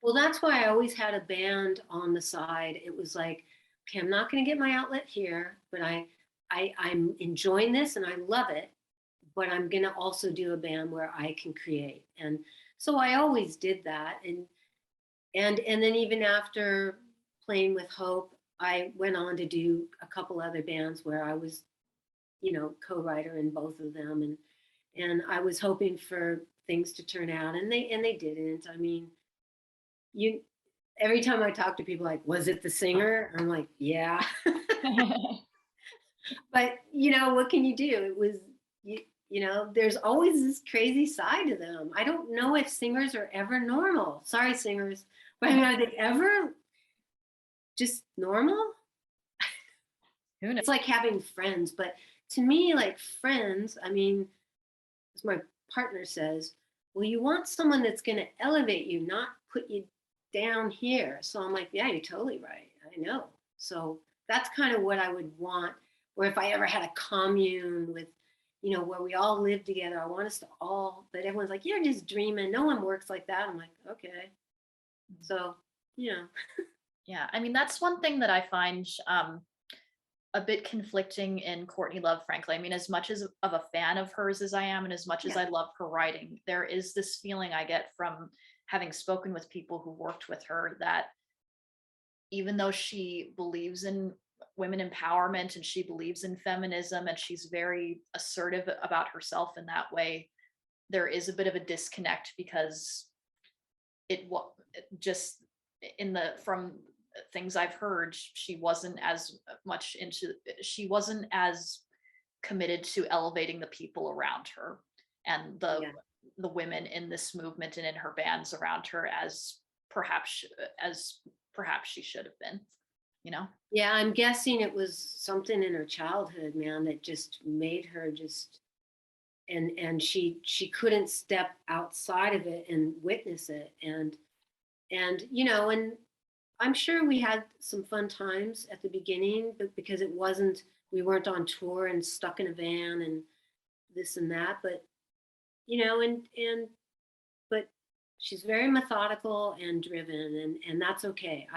Well, that's why I always had a band on the side. It was like, okay, I'm not going to get my outlet here, but I'm enjoying this and I love it, but I'm going to also do a band where I can create. And so I always did that. And then even after playing with Hope, I went on to do a couple other bands where I was, co-writer in both of them. And I was hoping for things to turn out, and they didn't. I mean, you every time I talk to people, like, was it the singer? I'm like, yeah. But what can you do? It was, there's always this crazy side to them. I don't know if singers are ever normal. Sorry, singers, but I mean, are they ever just normal? Who knows? It's like having friends, but to me, like, friends, I mean, as my partner says, well, you want someone that's going to elevate you, not put you down here. So I'm like, yeah, you're totally right. I know. So that's kind of what I would want. Or if I ever had a commune with, where we all live together, I want us to all, but everyone's like, you're just dreaming. No one works like that. I'm like, okay. So, Yeah, I mean, that's one thing that I find a bit conflicting in Courtney Love, frankly. I mean, as much as of a fan of hers as I am, and as much as yeah, I love her writing, there is this feeling I get from having spoken with people who worked with her that even though she believes in women empowerment and she believes in feminism and she's very assertive about herself in that way, there is a bit of a disconnect because just in the from things I've heard, she wasn't as committed to elevating the people around her and yeah. the women in this movement and in her bands around her perhaps as perhaps she should have been, you know? Yeah, I'm guessing it was something in her childhood, man, that just made her just, and she couldn't step outside of it and witness it. And I'm sure we had some fun times at the beginning, but because we weren't on tour and stuck in a van and this and that. But and but she's very methodical and driven, and that's okay.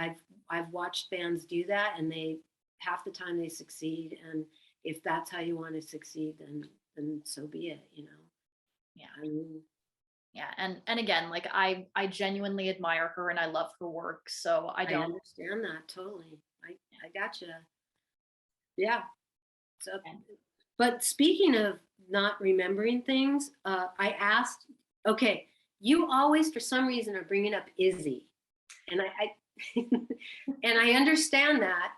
I've watched bands do that, and they half the time they succeed. And if that's how you want to succeed, then so be it. You know. Yeah. I mean, Yeah. And again, like I genuinely admire her and I love her work. So I I don't. understand that totally. I gotcha. Yeah. So, but speaking of not remembering things, I asked. Okay, you always for some reason are bringing up Izzy, and I and I understand that.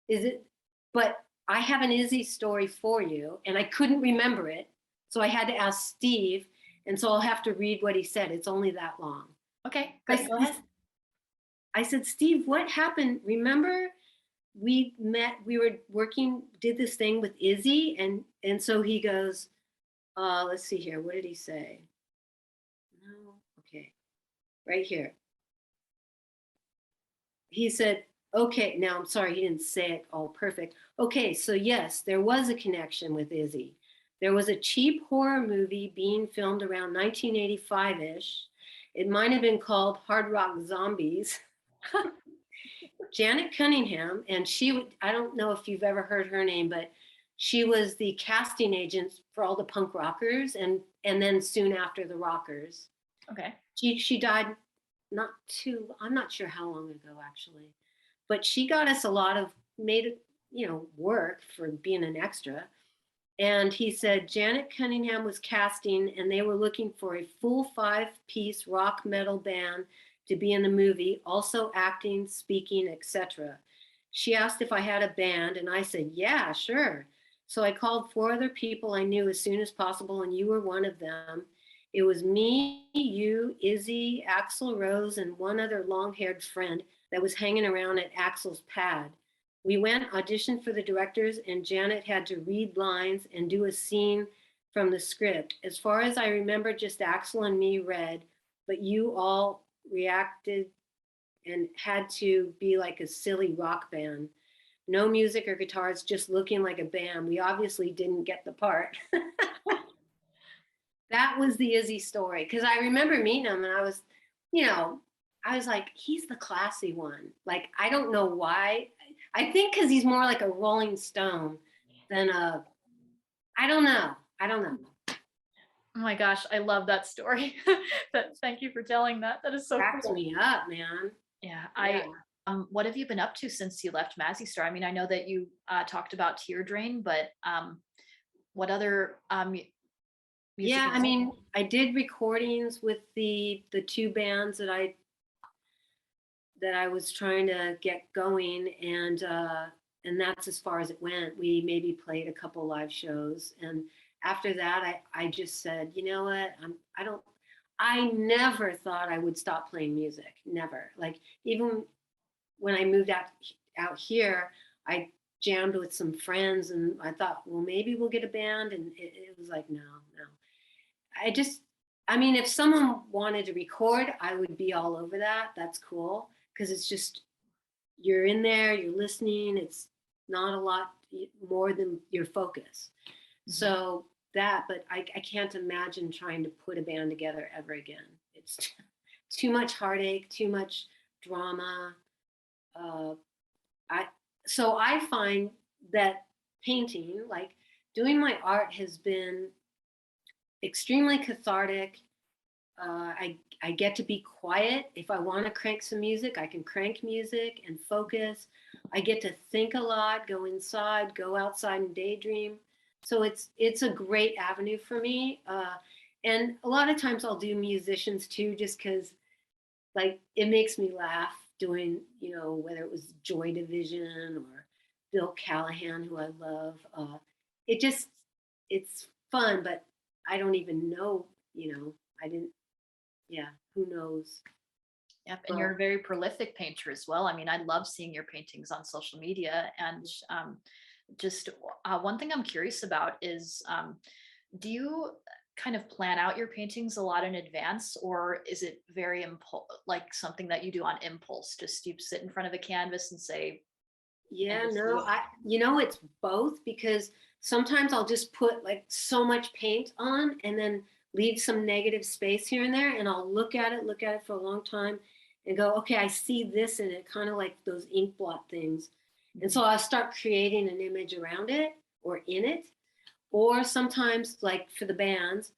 Is it? But I have an Izzy story for you, and I couldn't remember it, so I had to ask Steve, and so I'll have to read what he said. It's only that long. Okay, I, great. Go ahead. I said, Steve, what happened? Remember we met, we were working, did this thing with Izzy, and so he goes, let's see here, what did he say? No, okay, right here. He said, okay, now I'm sorry, he didn't say it all perfect. Okay, so yes, there was a connection with Izzy. There was a cheap horror movie being filmed around 1985-ish. It might have been called Hard Rock Zombies. Janet Cunningham, and I don't know if you've ever heard her name, but she was the casting agent for all the punk rockers and then soon after the rockers. Okay. She died I'm not sure how long ago actually, but she got us a lot of made work for being an extra. And he said Janet Cunningham was casting and they were looking for a full 5-piece rock metal band to be in the movie, also acting, speaking, etc. She asked if I had a band and I said, yeah, sure. So I called 4 other people I knew as soon as possible and you were one of them. It was me, you, Izzy, Axl Rose, and one other long-haired friend that was hanging around at Axl's pad. We went, auditioned for the directors, and Janet had to read lines and do a scene from the script. As far as I remember, just Axl and me read, but you all reacted and had to be like a silly rock band. No music or guitars, just looking like a band. We obviously didn't get the part. That was the Izzy story. Because I remember meeting him and I was like, he's the classy one. Like, I don't know why. I think because he's more like a Rolling Stone than I don't know. I don't know. Oh my gosh, I love that story. Thank you for telling that. That is so Cracks cool. me up, man. Yeah, Yeah. what have you been up to since you left Mazzy Star? I mean, I know that you talked about Tear Drain, but what other music? Yeah, I mean, I did recordings with the 2 bands that I was trying to get going, and that's as far as it went. We maybe played a couple live shows, and after that, I just said, you know what, I never thought I would stop playing music, never. Like even when I moved out here, I jammed with some friends, and I thought, well, maybe we'll get a band, and it was like, no, no. I just, I mean, if someone wanted to record, I would be all over that. That's cool because it's just you're in there, you're listening. It's not a lot more than your focus. Mhm. So that, but I can't imagine trying to put a band together ever again. It's too much heartache, too much drama. Uh, I so I find that painting, like doing my art, has been extremely cathartic. I get to be quiet. If I want to crank some music, I can crank music and focus. I get to think a lot, go inside, go outside and daydream. So it's a great avenue for me. And a lot of times I'll do musicians too, just because like it makes me laugh doing, whether it was Joy Division or Bill Callahan, who I love. It just it's fun, but I don't even know, I didn't yeah, who knows? Yep, and you're But a very prolific painter as well. I mean, I love seeing your paintings on social media. And just one thing I'm curious about is, do you kind of plan out your paintings a lot in advance, or is it very like something that you do on impulse? Just you sit in front of a canvas and say, and yeah, just do no, it. it's both because sometimes I'll just put like so much paint on and then leave some negative space here and there, and I'll look at it for a long time and go, okay, I see this in it, kind of like those ink blot things. And so I'll start creating an image around it or in it. Or sometimes, like for the bands,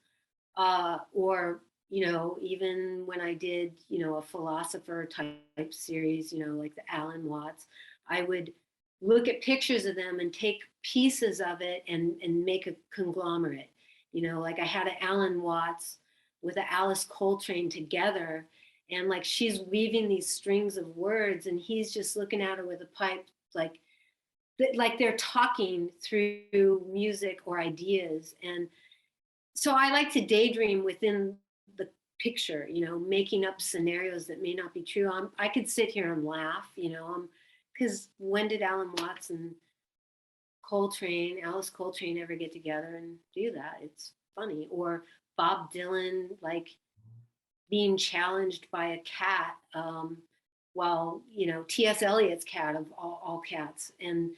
or, even when I did, a philosopher type series, like the Alan Watts, I would look at pictures of them and take pieces of it and make a conglomerate. Like I had an Alan Watts with an Alice Coltrane together, and like she's weaving these strings of words, and he's just looking at her with a pipe, like they're talking through music or ideas. And so I like to daydream within the picture, making up scenarios that may not be true. I could sit here and laugh, because when did Alan Watts and Alice Coltrane ever get together and do that? It's funny. Or Bob Dylan, like being challenged by a cat, while, T.S. Eliot's cat of all cats. And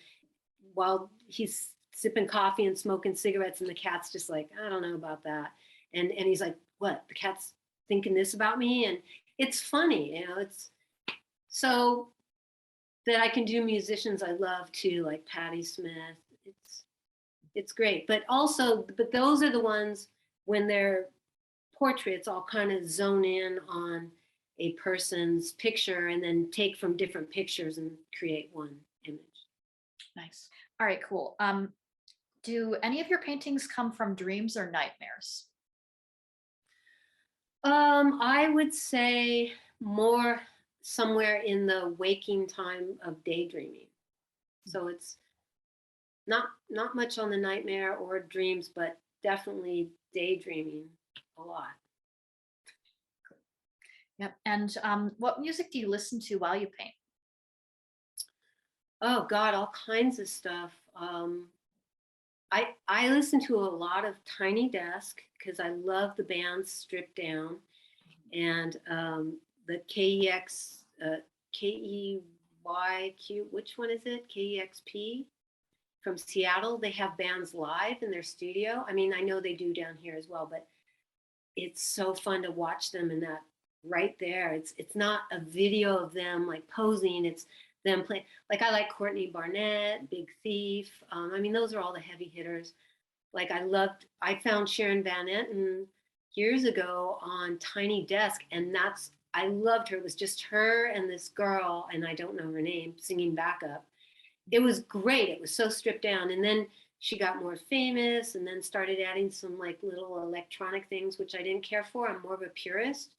while he's sipping coffee and smoking cigarettes, and the cat's just like, I don't know about that. And he's like, what? The cat's thinking this about me? And it's funny, it's so that I can do musicians I love too, like Patti Smith. It's great. But those are the ones when they're portraits, I'll kind of zone in on a person's picture and then take from different pictures and create one image. Nice. All right, cool. Do any of your paintings come from dreams or nightmares? I would say more somewhere in the waking time of daydreaming. So it's not much on the nightmare or dreams, but definitely daydreaming a lot. Yep. And what music do you listen to while you paint? Oh God, all kinds of stuff. I listen to a lot of Tiny Desk because I love the bands Stripped Down, and the KEX, KEYQ, which one is it? KEXP from Seattle. They have bands live in their studio. I mean, I know they do down here as well, but it's so fun to watch them in that right there. It's not a video of them like posing. It's them playing. Like I like Courtney Barnett, Big Thief. I mean, those are all the heavy hitters. Like I found Sharon Van Etten years ago on Tiny Desk, and I loved her. It was just her and this girl, and I don't know her name, singing backup. It was great. It was so stripped down. And then she got more famous and then started adding some like little electronic things, which I didn't care for. I'm more of a purist.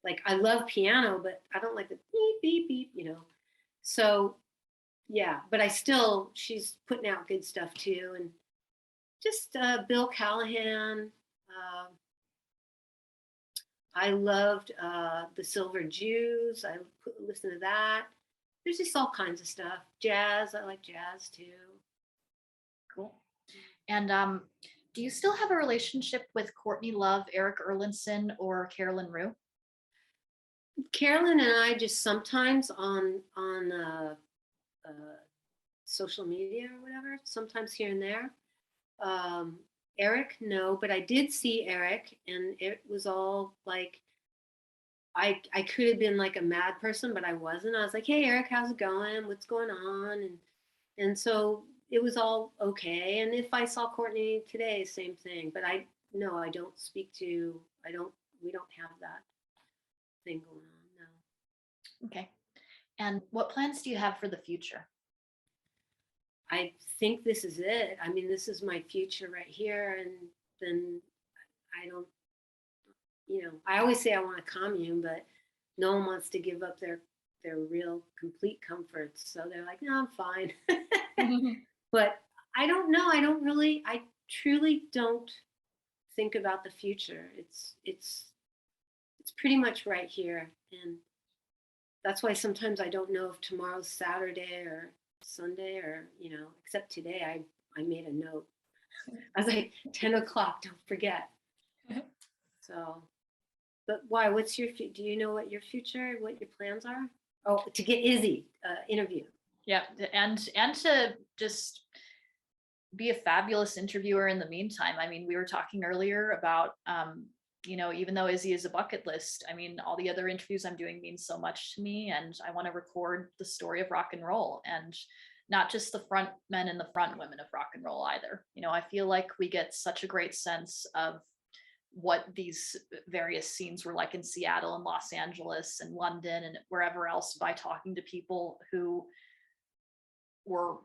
Like I love piano, but I don't like the beep, beep, beep. So yeah, but she's putting out good stuff too. And just Bill Callahan. I loved the Silver Jews. I listened to that. There's just all kinds of stuff. Jazz, I like jazz too. Cool. And do you still have a relationship with Courtney Love, Eric Erlinson, or Carolyn Rue? Carolyn and I just sometimes on social media or whatever, sometimes here and there. Eric, no, but I did see Eric, and it was all like, I could have been like a mad person, but I wasn't. I was like, hey, Eric, how's it going? What's going on? And so it was all okay. And if I saw Courtney today, same thing. But no, I don't we don't have that thing going on, no. Okay. And what plans do you have for the future? I think this is it. I mean, this is my future right here. And then I don't, I always say I want a commune, but no one wants to give up their real complete comforts. So they're like, no, I'm fine. But I don't know. I truly don't think about the future. It's pretty much right here. And that's why sometimes I don't know if tomorrow's Saturday or Sunday or, except today I made a note. I was like, 10 o'clock, don't forget. So, but why? Do you know what your plans are? Oh, to get Izzy interview. Yeah, and to just be a fabulous interviewer in the meantime. I mean, we were talking earlier about you know, even though Izzy is a bucket list, I mean, all the other interviews I'm doing mean so much to me, and I want to record the story of rock and roll, and not just the front men and the front women of rock and roll either. You know, I feel like we get such a great sense of what these various scenes were like in Seattle and Los Angeles and London and wherever else by talking to people who were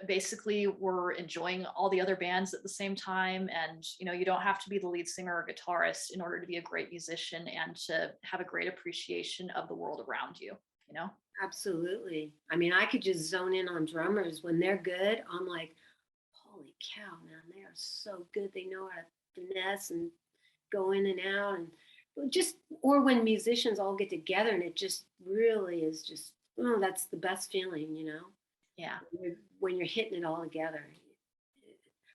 basically were enjoying all the other bands at the same time. And you know, you don't have to be the lead singer or guitarist in order to be a great musician and to have a great appreciation of the world around you, you know. Absolutely. I mean, I could just zone in on drummers when they're good. I'm like, holy cow, man, they are so good. They know how to finesse and go in and out, and just, or when musicians all get together and it just really is just, oh, that's the best feeling, you know, Yeah, when you're hitting it all together.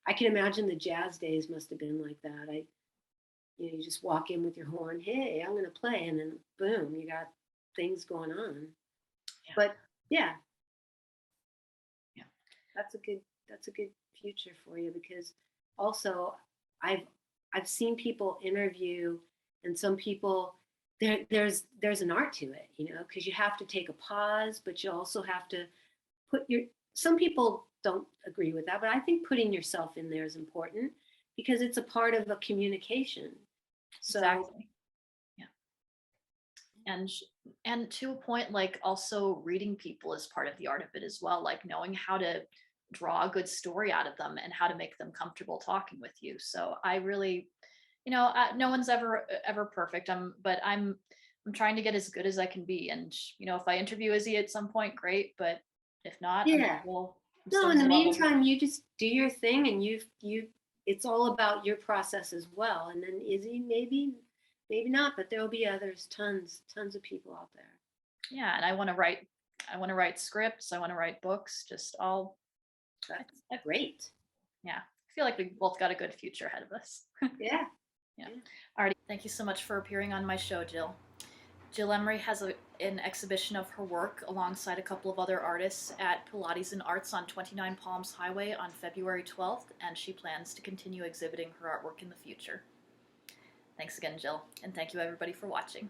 I can imagine the jazz days must have been like that. You just walk in with your horn, hey, I'm going to play, and then boom, you got things going on. yeah, But yeah, yeah. that's a good that's a good future for you, because also I've I've seen people interview, and some people, there's an art to it, you know, because you have to take a pause, but you also have to put your, some people don't agree with that, but I think putting yourself in there is important because it's a part of a communication. So Exactly. Yeah. and and to a point, like also reading people is part of the art of it as well, like knowing how to draw a good story out of them and how to make them comfortable talking with you. So I really, you know, no one's ever perfect. But I'm trying to get as good as I can be. And you know, if I interview Izzy at some point, great. But if not, yeah, I'm no, still in gonna the love every. meantime, you just do your thing, and you it's all about your process as well. And then Izzy, maybe not, but there'll be others, tons of people out there. Yeah, and I want to write scripts, I want to write books, just all. That's I, great. yeah, I feel like we both got a good future ahead of us. Yeah. Yeah. Yeah. Alrighty. Thank you so much for appearing on my show, Jill. Jill Emery has an exhibition of her work alongside a couple of other artists at Pilates and Arts on 29 Palms Highway on February 12th, and she plans to continue exhibiting her artwork in the future. Thanks again, Jill, and thank you everybody for watching.